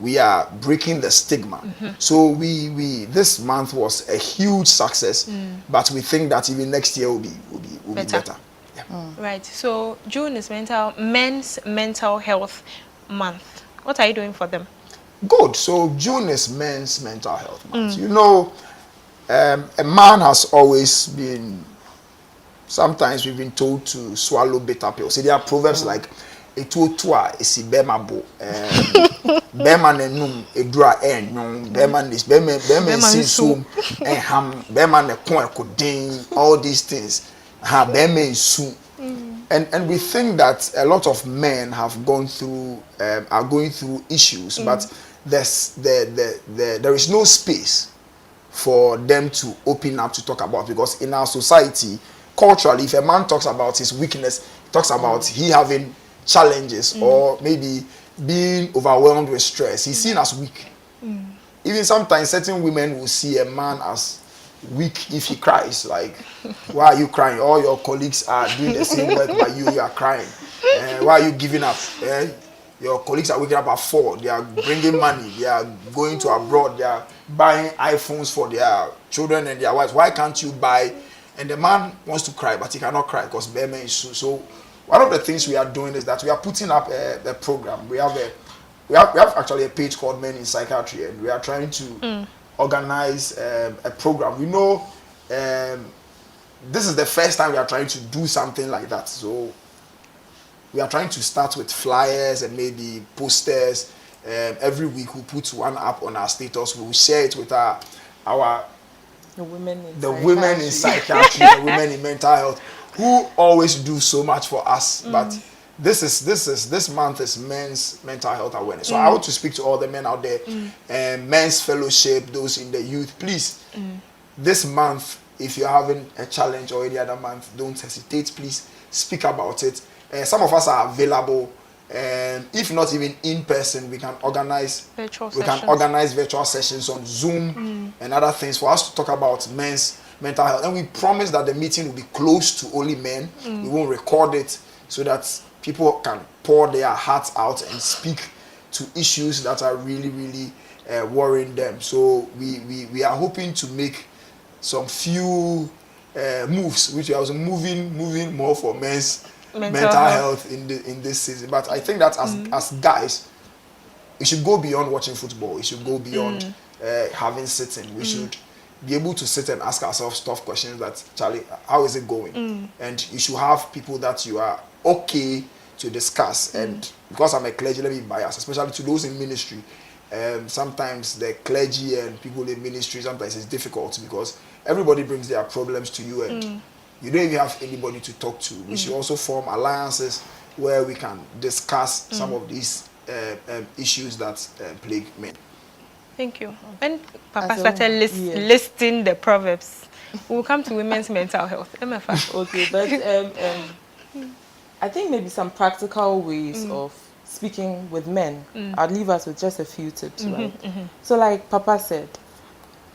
we are breaking the stigma. So we this month was a huge success, but we think that even next year will be better. Yeah. Right. So June is Men's Mental Health Month. What are you doing for them? Good. So June is Men's Mental Health Month. You know, a man has always been. Sometimes we've been told to swallow bitter pills. See, there are proverbs like "Etuotua esi bema bo, bema nenum edura enyon, bema sinsum eham, bema nekon ekodin." All these things, bema insu. And we think that a lot of men have gone through are going through issues, but there is no space for them to open up to talk about, because in our society, culturally, if a man talks about his weakness, talks about he having challenges or maybe being overwhelmed with stress, he's seen as weak. Even sometimes certain women will see a man as weak if he cries. Like, why are you crying? All your colleagues are doing the same work, but you are crying. Why are you giving up? Your colleagues are waking up at 4. They are bringing money. They are going to abroad. They are buying iPhones for their children and their wives. Why can't you buy? And the man wants to cry, but he cannot cry because Bema is so. One of the things we are doing is that we are putting up a program. We have actually a page called Men in Psychiatry, and we are trying to organize a program. We know this is the first time we are trying to do something like that. So we are trying to start with flyers and maybe posters. Every week we put one up on our status. We will share it with our The women in psychiatry, the women in mental health, who always do so much for us. But this month is Men's Mental Health Awareness. So I want to speak to all the men out there, Men's Fellowship, those in the youth. Please, this month, if you're having a challenge or any other month, don't hesitate. Please speak about it. Some of us are available. If not even in person, we can organize virtual sessions on Zoom and other things for us to talk about men's mental health. And we promise that the meeting will be close to only men. We won't record it, so that people can pour their hearts out and speak to issues that are really worrying them. So we are hoping to make some few moves, which are moving more for men's mental health in this season. But I think that as guys, we should go beyond watching football. We should go beyond having sitting. We should be able to sit and ask ourselves tough questions that, Charlie, how is it going? And you should have people that you are okay to discuss. And because I'm a clergy, let me be biased, especially to those in ministry. Sometimes the clergy and people in ministry, sometimes it's difficult because everybody brings their problems to you, and you don't even have anybody to talk to. We should also form alliances where we can discuss some of these issues that plague men. Thank you. When Papa started listing the proverbs, we'll come to women's mental health. MFA. Okay, but I think maybe some practical ways of speaking with men. I'll leave us with just a few tips, right? So like Papa said,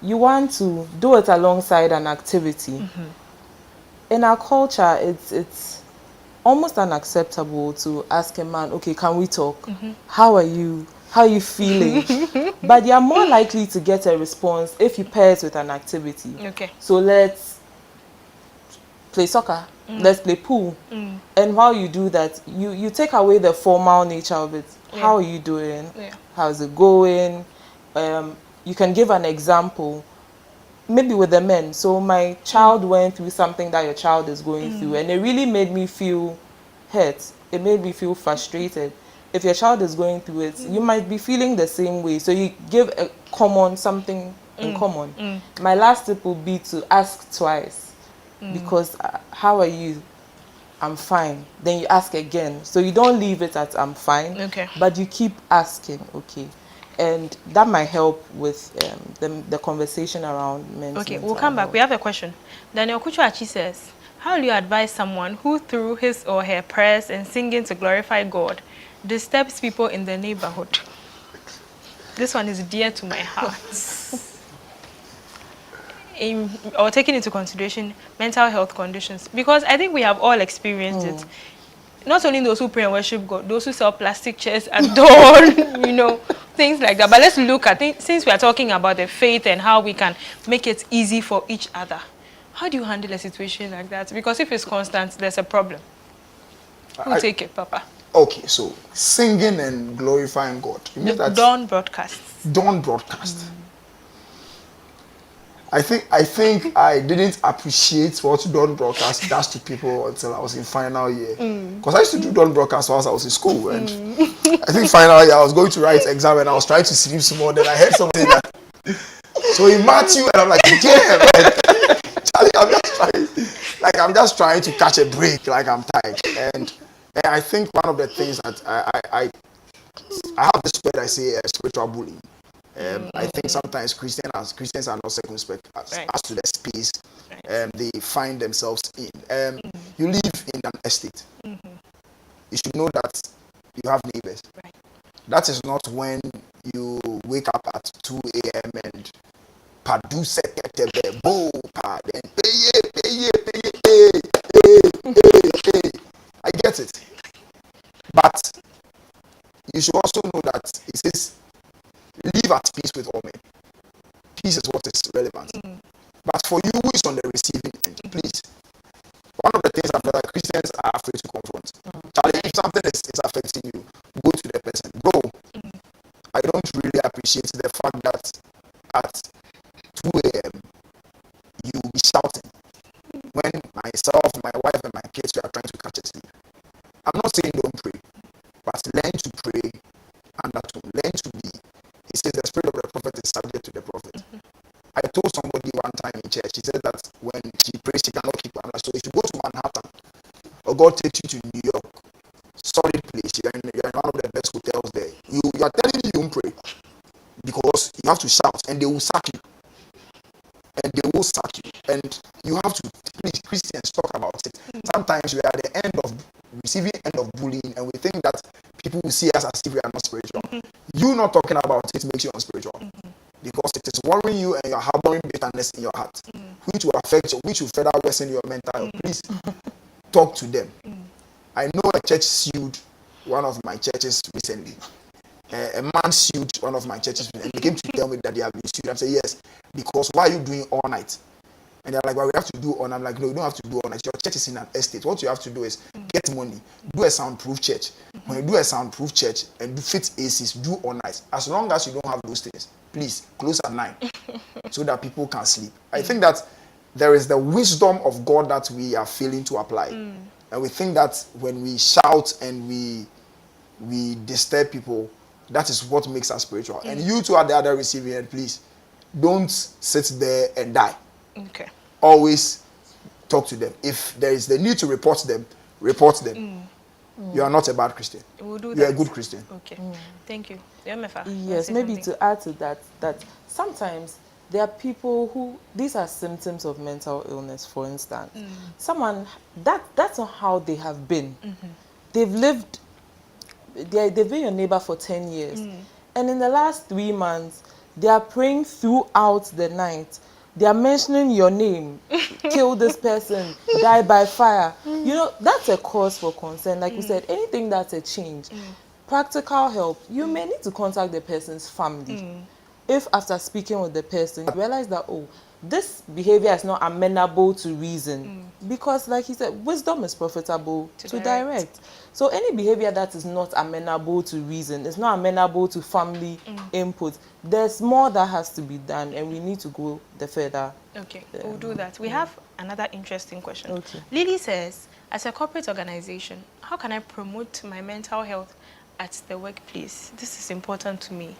you want to do it alongside an activity. In our culture, it's almost unacceptable to ask a man, okay, can we talk? How are you? How are you feeling? But you are more likely to get a response if you pair it with an activity. Okay. So let's play soccer. Let's play pool. And while you do that, you take away the formal nature of it. How are you doing? How's it going? You can give an example. Maybe with the men. So my child went through something that your child is going through, and it really made me feel hurt. It made me feel frustrated. If your child is going through it, you might be feeling the same way. So you give something in common. My last tip will be to ask twice, because how are you? I'm fine, then you ask again. So you don't leave it at I'm fine, Okay. but you keep asking, okay. And that might help with the conversation around men's Okay, mental we'll come back. health. We have a question. Daniel Kuchuachi says, how do you advise someone who, through his or her prayers and singing to glorify God, disturbs people in the neighborhood? This one is dear to my heart. Or taking into consideration mental health conditions, because I think we have all experienced it. Not only those who pray and worship God, those who sell plastic chairs at dawn, you know, things like that. But let's look at it, since we are talking about the faith and how we can make it easy for each other. How do you handle a situation like that? Because if it's constant, there's a problem. Who'll take it, Papa? Okay, so singing and glorifying God. You mean that Dawn broadcasts. dawn broadcast. I think I didn't appreciate what dawn broadcast does to people until I was in final year. Because I used to do dawn broadcast whilst I was in school, and I think final year I was going to write exam and I was trying to sleep some more. Then I heard something that. So in Matthew, and I'm like, damn, Charlie, I'm just trying to catch a break, like I'm tired. And I think one of the things that I have this word I say spiritual bullying. I think sometimes Christians are not circumspect as to the space they find themselves in. You live in an estate. You should know that you have neighbors. Right. That is not when you wake up at 2 a.m. and padu sekete bo pa then pay. I get it. But you should also know that it says live at peace with all men. Peace is what is relevant. But for you who is on the receiving end, please, one of the things I feel like Christians are afraid to confront. Charlie, if something is affecting you, go to the person. Bro, I don't really appreciate the fact that at 2 a.m. you will be shouting when myself, my wife, and my kids are trying to catch a sleep. I'm not saying don't pray, but learn to pray under tone. Learn to be. He says the spirit of the prophet is subject to the prophet. I told somebody one time in church, she said that when she prays, she cannot keep her. So if you go to Manhattan, or God takes you to New York, solid place, you're in one of the best hotels there. You are telling me you don't pray because you have to shout and they will sack you. And they will sack you. And you have to, please, Christians, talk about it. Sometimes we are at the end of receiving end of bullying and we think that people will see us as if we are not spiritual. You not talking about it makes you unspiritual. Because it is worrying you and you're harboring bitterness in your heart, which will affect you, which will further worsen your mental health. Please talk to them. I know a church sued one of my churches recently. A man sued one of my churches and he came to tell me that they have been sued. I said, yes, because why are you doing all night? And they're like, well, we have to do all night. I'm like, no, you don't have to do all night. Your church is in an estate. What you have to do is get money, do a soundproof church. When you do a soundproof church and do fit ACs, do all night. As long as you don't have those things, please close at 9 so that people can sleep. I think that there is the wisdom of God that we are failing to apply. And we think that when we shout and we disturb people, that is what makes us spiritual. And you two are the other receiving end, please. Don't sit there and die. Okay. Always talk to them. If there is the need to report them, report them. You are not a bad Christian. We'll do You that. are a good Christian. Okay. Thank you. MFA. Yes, maybe to add to that sometimes there are people who, these are symptoms of mental illness, for instance. Someone, that's not how they have been. They've lived, they've been your neighbor for 10 years. And in the last 3 months, they are praying throughout the night. They are mentioning your name, kill this person, die by fire. You know, that's a cause for concern. Like we said, anything that's a change, practical help, you may need to contact the person's family. If after speaking with the person, you realize that, oh, this behavior is not amenable to reason. Because like he said, wisdom is profitable to direct. So any behavior that is not amenable to reason, is not amenable to family input, there's more that has to be done and we need to go the further. Okay, we'll do that. We have another interesting question. Okay. Lily says, as a corporate organization, how can I promote my mental health at the workplace? This is important to me.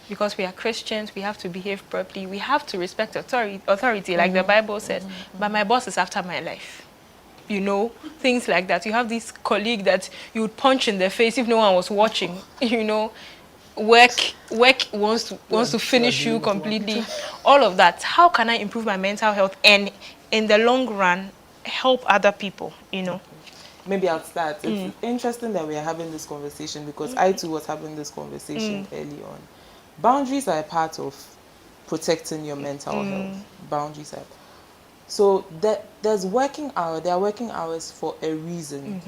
Because we are Christians, we have to behave properly, we have to respect authority like the Bible says. But my boss is after my life. you know, things like that. You have this colleague that you would punch in the face if no one was watching, you know. Work wants to finish you completely. All of that. How can I improve my mental health and in the long run help other people, you know? Maybe I'll start. It's interesting that we are having this conversation because I too was having this conversation early on. Boundaries are a part of protecting your mental health. Boundaries are. So there's working hours. There are working hours for a reason.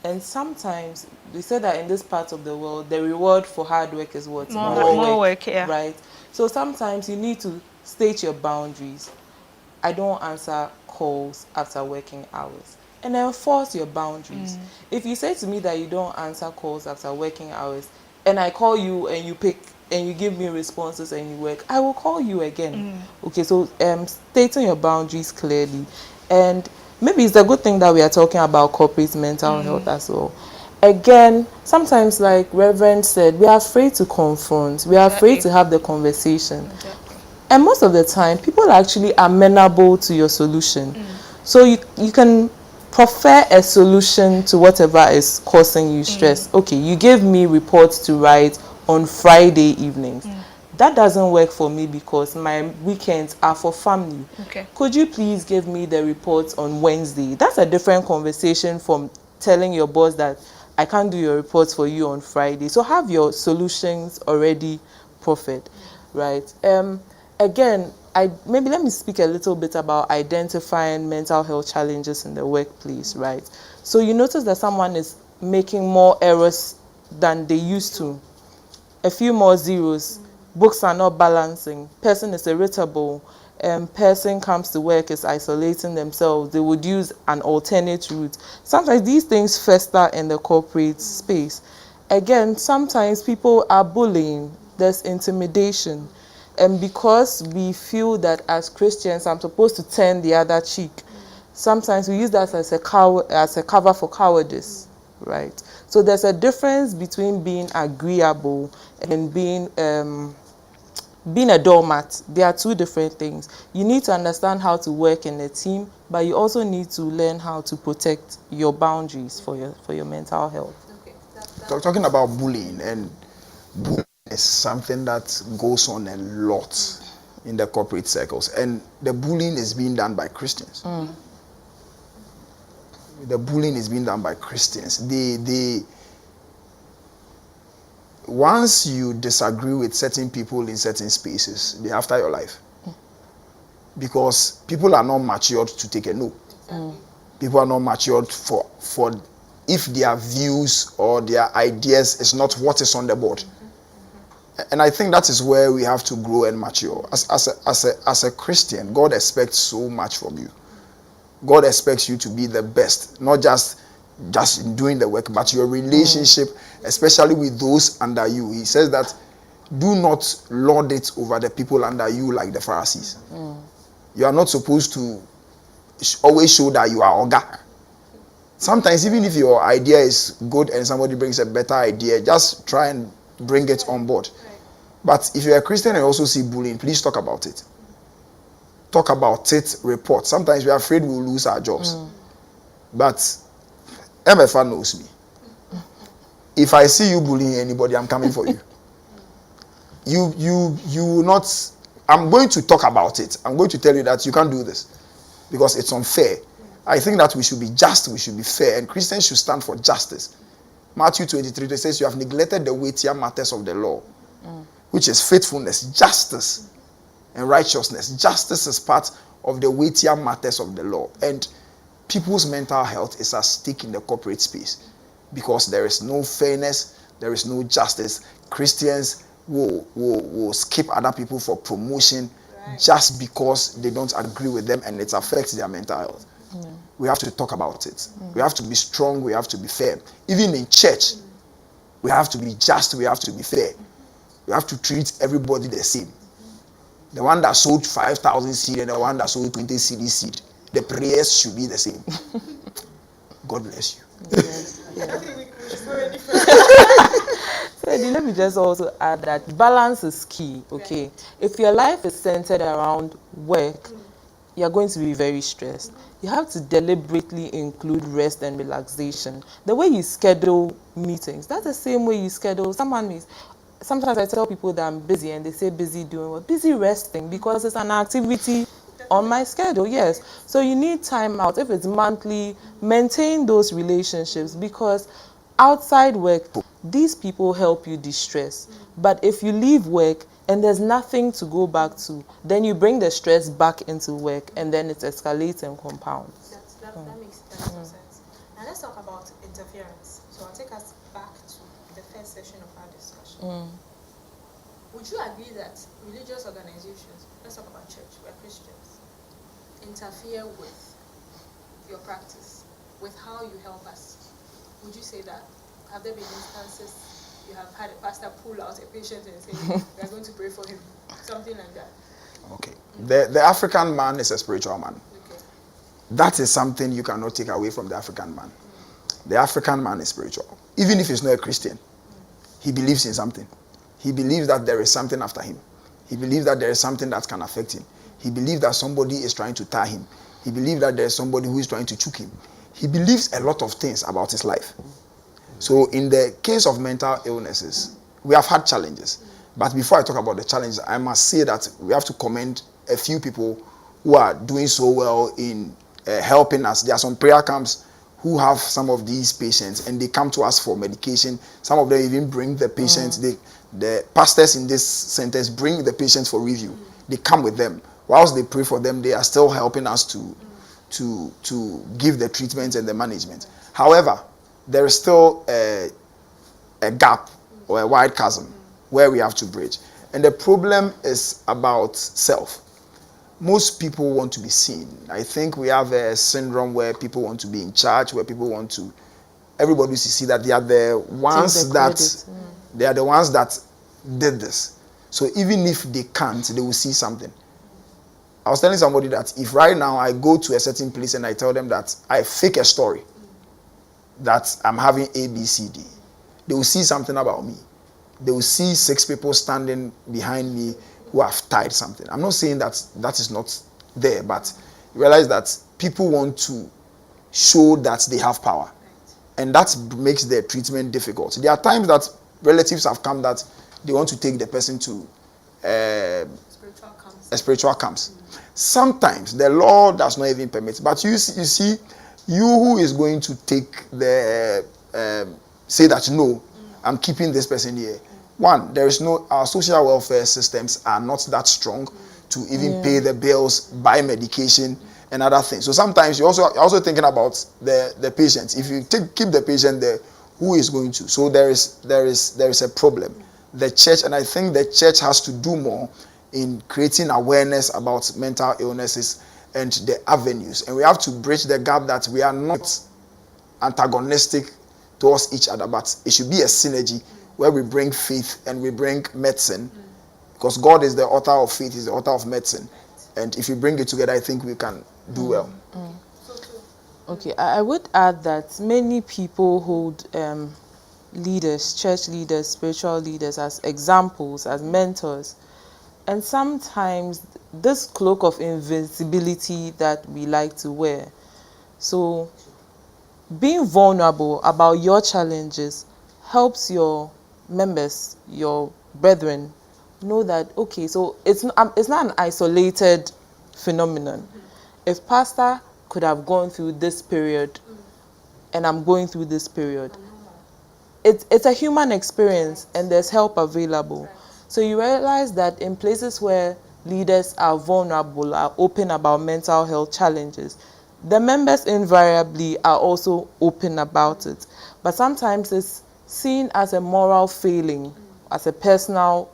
And sometimes we say that in this part of the world, the reward for hard work is what? More work, yeah. Right. So sometimes you need to state your boundaries. I don't answer calls after working hours. And enforce your boundaries. If you say to me that you don't answer calls after working hours, and I call you and you pick and you give me responses and you work, I will call you again. Okay, so stating your boundaries clearly. And maybe it's a good thing that we are talking about corporate mental health as well. Again, sometimes like Reverend said, we are afraid to confront. We are afraid to have the conversation. And most of the time, people are actually amenable to your solution. So you can prefer a solution to whatever is causing you stress. Okay, you gave me reports to write on Friday evenings. That doesn't work for me because my weekends are for family. Okay. Could you please give me the reports on Wednesday? That's a different conversation from telling your boss that I can't do your reports for you on Friday. So have your solutions already proffered, right? Again, maybe let me speak a little bit about identifying mental health challenges in the workplace, right? So you notice that someone is making more errors than they used to. A few more zeros. Books are not balancing. Person is irritable. Person comes to work is isolating themselves. They would use an alternate route. Sometimes these things fester in the corporate space. Again, sometimes people are bullying. There's intimidation. And because we feel that as Christians, I'm supposed to turn the other cheek, sometimes we use that as a cover for cowardice, right? So there's a difference between being agreeable and being a doormat. They are two different things. You need to understand how to work in a team, but you also need to learn how to protect your boundaries for your mental health. Okay. Talking about bullying, and bullying is something that goes on a lot in the corporate circles, and the bullying is being done by Christians. The bullying is being done by Christians. They once you disagree with certain people in certain spaces, they're after your life. Because people are not matured to take a no. People are not matured for if their views or their ideas is not what is on the board. And I think that is where we have to grow and mature. As a Christian, God expects so much from you. God expects you to be the best, not just doing the work, but your relationship, especially with those under you. He says that do not lord it over the people under you like the Pharisees. You are not supposed to always show that you are Oga. Sometimes, even if your idea is good and somebody brings a better idea, just try and bring it on board. But if you're a Christian and also see bullying, please talk about it. Talk about it, report. Sometimes we're afraid we'll lose our jobs. But MFA knows me. If I see you bullying anybody, I'm coming for you. You will not. I'm going to talk about it. I'm going to tell you that you can't do this because it's unfair. I think that we should be just, we should be fair, and Christians should stand for justice. Matthew 23, it says, you have neglected the weightier matters of the law, which is faithfulness, justice, and righteousness. Justice is part of the weightier matters of the law. And people's mental health is at stake in the corporate space because there is no fairness, there is no justice. Christians will skip other people for promotion just because they don't agree with them and it affects their mental health. We have to talk about it. We have to be strong, we have to be fair. Even in church, we have to be just, we have to be fair. We have to treat everybody the same. The one that sold 5,000 seed and the one that sold 20 seed, the prayers should be the same. God bless you. So let me just also add that balance is key, okay? If your life is centered around work, you're going to be very stressed. You have to deliberately include rest and relaxation. The way you schedule meetings, that's the same way you schedule someone meets. Sometimes I tell people that I'm busy and they say busy doing what? Busy resting, because it's an activity on my schedule, yes. So you need time out. If it's monthly, maintain those relationships, because outside work, these people help you distress. But if you leave work and there's nothing to go back to, then you bring the stress back into work, and then it escalates and compounds. That makes sense. Now let's talk about interference. So I'll take us back to the first session of our discussion. Would you agree that religious organizations, let's talk about church, we're Christians, interfere with your practice, with how you help us? Would you say that? Have there been instances you have had a pastor pull out a patient and say, we are going to pray for him? Something like that. Okay. The African man is a spiritual man. Okay. That is something you cannot take away from the African man. The African man is spiritual. Even if he's not a Christian, he believes in something. He believes that there is something after him. He believes that there is something that can affect him. He believes that somebody is trying to tie him. He believes that there is somebody who is trying to choke him. He believes a lot of things about his life. So in the case of mental illnesses, we have had challenges. But before I talk about the challenges, I must say that we have to commend a few people who are doing so well in helping us. There are some prayer camps who have some of these patients, and they come to us for medication. Some of them even bring the patients. The pastors in this centers bring the patients for review. They come with them. Whilst they pray for them, they are still helping us to give the treatment and the management. However, there is still a gap or a wide chasm where we have to bridge. And the problem is about self. Most people want to be seen. I think we have a syndrome where people want to be in charge, where people want to, everybody to see that they are the ones they are the ones that did this. So even if they can't, they will see something. I was telling somebody that if right now I go to a certain place and I tell them that I fake a story, that I'm having A, B, C, D, they will see something about me. They will see 6 people standing behind me who have tied something. I'm not saying that that is not there, but you realize that people want to show that they have power. And that makes their treatment difficult. There are times that relatives have come that they want to take the person to a spiritual camps. Sometimes the law does not even permit. But you see, you who is going to take the, say that no, I'm keeping this person here. One, there is no, our social welfare systems are not that strong to even pay the bills, buy medication and other things. So sometimes you're also thinking about the patient. If you keep the patient there, who is going to? So there is a problem. The church, and I think the church has to do more in creating awareness about mental illnesses and the avenues. And we have to bridge the gap that we are not antagonistic towards each other, but it should be a synergy where we bring faith and we bring medicine, because God is the author of faith, is the author of medicine. And if we bring it together, I think we can do well. Okay, I would add that many people hold leaders, church leaders, spiritual leaders as examples, as mentors. And sometimes this cloak of invincibility that we like to wear. So being vulnerable about your challenges helps your members, your brethren, know that, okay, so it's not an isolated phenomenon. If pastor could have gone through this period and I'm going through this period, it's a human experience and there's help available. So you realize that in places where leaders are vulnerable, are open about mental health challenges, the members invariably are also open about it. But sometimes it's seen as a moral failing, as a personal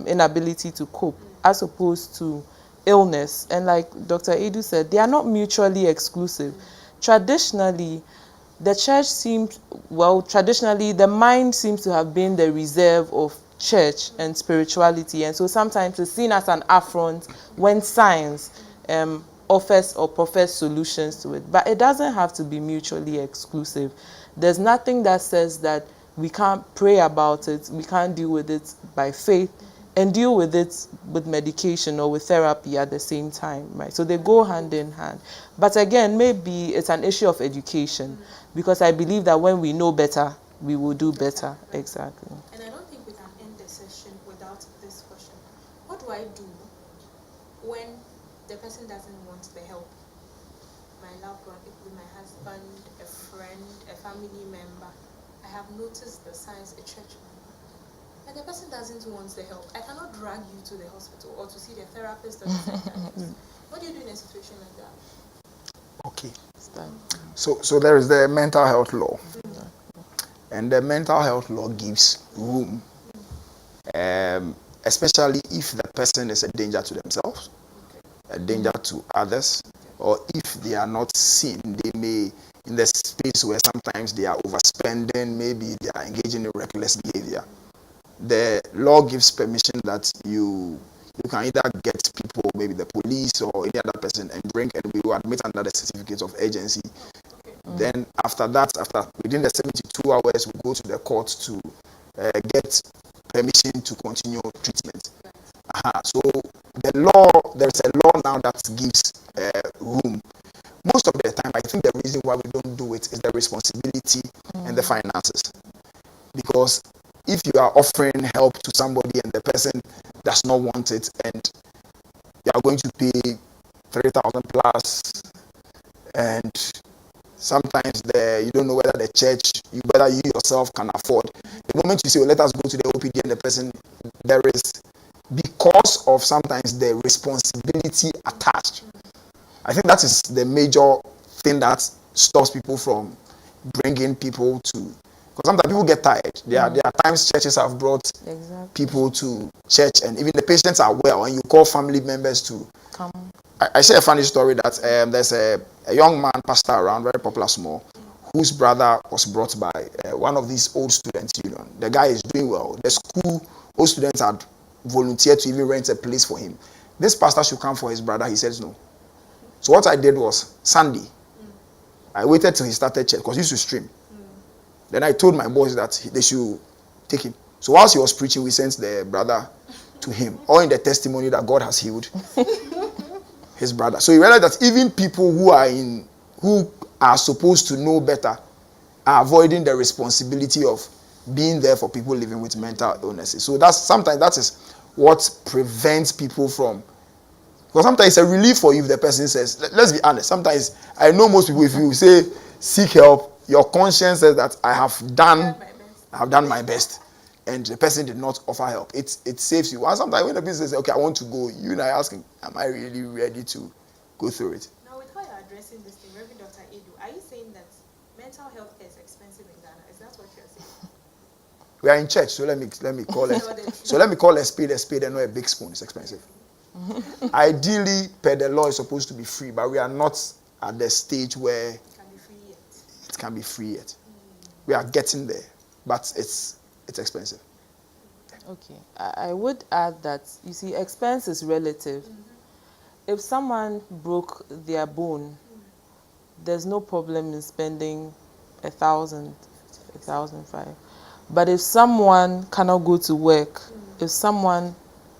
inability to cope, as opposed to illness. And like Dr. Edu said, they are not mutually exclusive. Traditionally, the church traditionally the mind seems to have been the reserve of church and spirituality. And so sometimes it's seen as an affront when science offers or profess solutions to it. But it doesn't have to be mutually exclusive. There's nothing that says that we can't pray about it, we can't deal with it by faith, and deal with it with medication or with therapy at the same time, right? So they go hand in hand. But again, maybe it's an issue of education, because I believe that when we know better, we will do better. Exactly. And I don't think we can end the session without this question. What do I do when the person doesn't want the help? My loved one, it could be my husband, a friend, a family member. I have noticed the signs, a church member, and the person doesn't want the help. I cannot drag you to the hospital or to see the therapist or the psychiatrist. What do you do in a situation like that? Okay. So there is the mental health law. And the mental health law gives room, especially if the person is a danger to themselves, a danger to others, or if they are not seen, they may, in the space where sometimes they are overspending, maybe they are engaging in reckless behavior. The law gives permission that you can either get people, maybe the police or any other person, and bring, and we will admit under the certificate of urgency. Then after that, within the 72 hours, we go to the court to get permission to continue treatment. So there's a law now that gives room. Most of the time, I think the reason why we don't do it is the responsibility and the finances. Because if you are offering help to somebody and the person does not want it, and you are going to pay 3,000 plus, and sometimes you don't know whether the church, whether you yourself can afford. The moment you say, well, let us go to the OPD, and the person, there is, because of sometimes the responsibility attached. I think that is the major thing that stops people from bringing people to, because sometimes people get tired. There are times churches have brought people to church, and even the patients are well, and you call family members to come. I share a funny story that there's a young man pastor around, very popular, small, whose brother was brought by one of these old students union. The guy is doing well. The school, old students had volunteered to even rent a place for him. This pastor should come for his brother. He says no. So what I did was, Sunday, I waited till he started church, because he used to stream. Then I told my boys that they should take him. So whilst he was preaching, we sent the brother to him, all in the testimony that God has healed his brother. So he realized that even people who are supposed to know better are avoiding the responsibility of being there for people living with mental illnesses. So sometimes that is what prevents people from, because sometimes it's a relief for you if the person says, let's be honest, sometimes I know most people, if you say seek help, your conscience says that I have done my best, and the person did not offer help. It saves you. And sometimes when the person says, okay, I want to go, you and I asking, am I really ready to go through it? Now, with how you're addressing this thing, Reverend Dr. Edu, are you saying that mental health care is expensive in Ghana? Is that what you're saying? We are in church, so let me call it. So let me call a spade, and not a big spoon. It's expensive. Ideally, per the law, it's supposed to be free, but we are not at the stage where it can be free yet. We are getting there, but it's expensive. Okay, I would add that, you see, expense is relative. If someone broke their bone, there's no problem in spending 1,000, 1,500. But if someone cannot go to work, if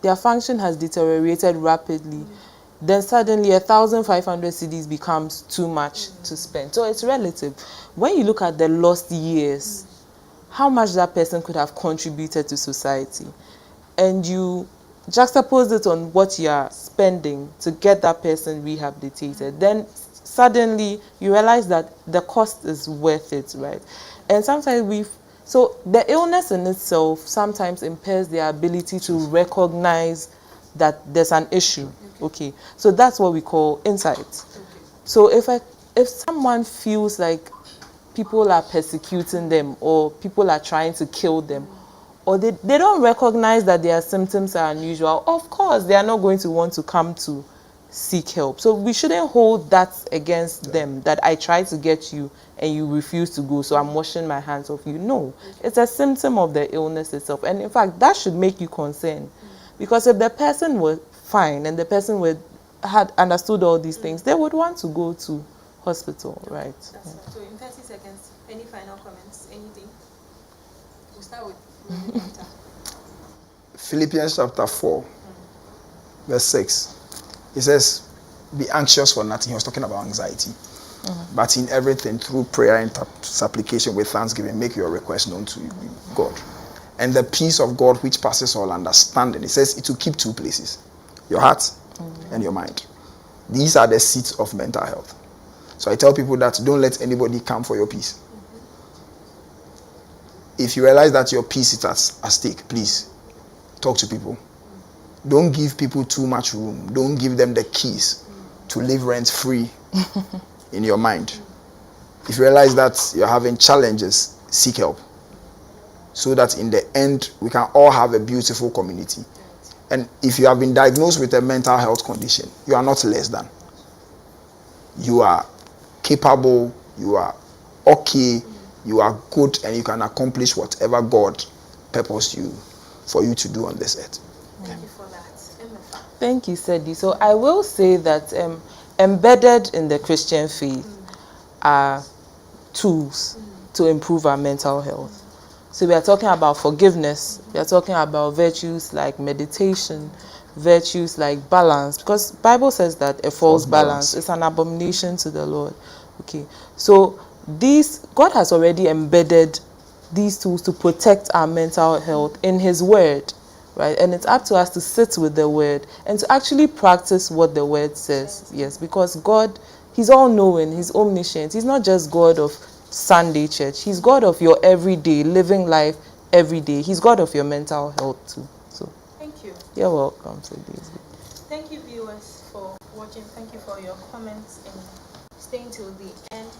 their function has deteriorated rapidly, then suddenly 1,500 cedis becomes too much to spend. So it's relative. When you look at the lost years, how much that person could have contributed to society, and you juxtapose it on what you are spending to get that person rehabilitated, then suddenly you realize that the cost is worth it, right? And sometimes so the illness in itself sometimes impairs their ability to recognize that there's an issue. Okay, so that's what we call insight. So if someone feels like people are persecuting them, or people are trying to kill them, or they don't recognize that their symptoms are unusual, of course they are not going to want to come to seek help. So we shouldn't hold that against them, that I try to get you and you refuse to go, so I'm washing my hands off you. No, it's a symptom of the illness itself. And in fact, that should make you concerned, because if the person were fine and the person had understood all these things, they would want to go to hospital, right? That's right. So in 30 seconds, any final comments, anything? We'll start with Dr. Philippians chapter 4, verse 6. It says, be anxious for nothing. He was talking about anxiety. But in everything, through prayer and supplication with thanksgiving, make your request known to God. And the peace of God, which passes all understanding, it says it will keep two places, your heart and your mind. These are the seats of mental health. So I tell people that don't let anybody come for your peace. If you realize that your peace is at stake, please talk to people. Don't give people too much room. Don't give them the keys to live rent free in your mind. If you realize that you're having challenges, seek help, so that in the end we can all have a beautiful community. And if you have been diagnosed with a mental health condition, you are not less than. You are capable, you are okay, you are good, and you can accomplish whatever God purposed you for you to do on this earth. Thank you for that. Thank you, Sedi. So I will say that embedded in the Christian faith are tools to improve our mental health. So we are talking about forgiveness. We are talking about virtues like meditation, virtues like balance, because Bible says that a false balance is an abomination to the Lord. Okay, so God has already embedded these tools to protect our mental health in His Word, right? And it's up to us to sit with the Word and to actually practice what the Word says. Yes, because God, He's all-knowing, He's omniscient. He's not just God of Sunday church. He's God of your everyday, living life every day. He's God of your mental health too. So Thank you. you're welcome, Sedi. Thank you, viewers, for watching. Thank you for your comments and staying till the end.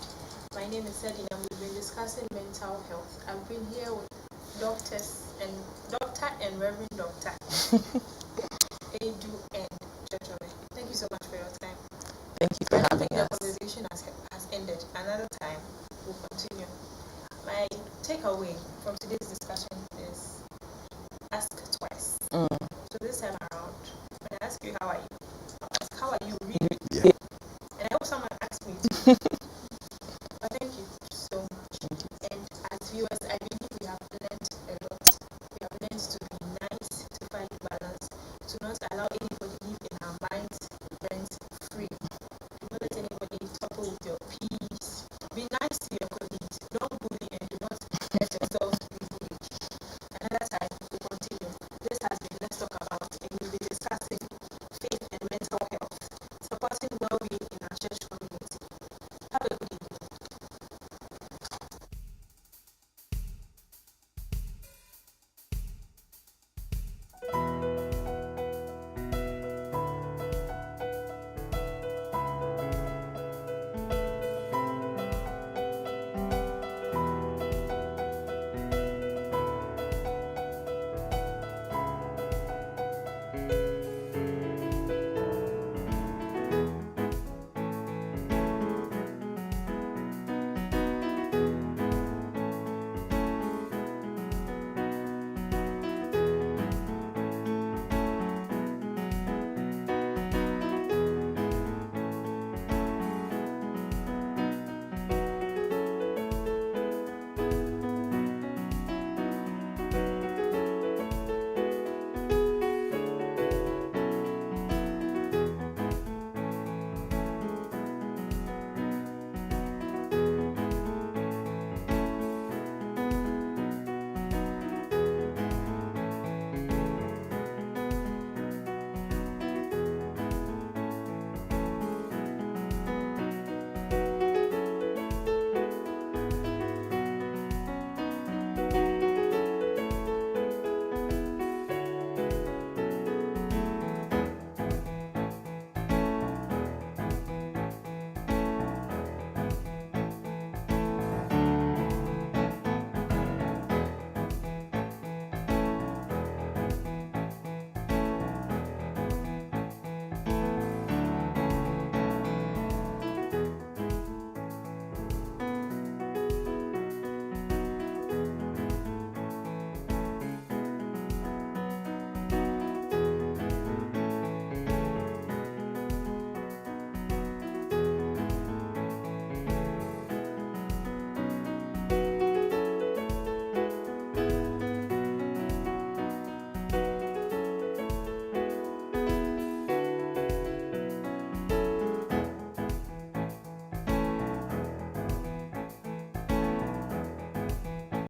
My name is Sedi, and we've been discussing mental health. I've been here with Dr. and Reverend Dr. Edu and Jojo. Thank you so much for your time. Thank you for having The us. conversation has ended. Another time we'll continue. My takeaway from today's discussion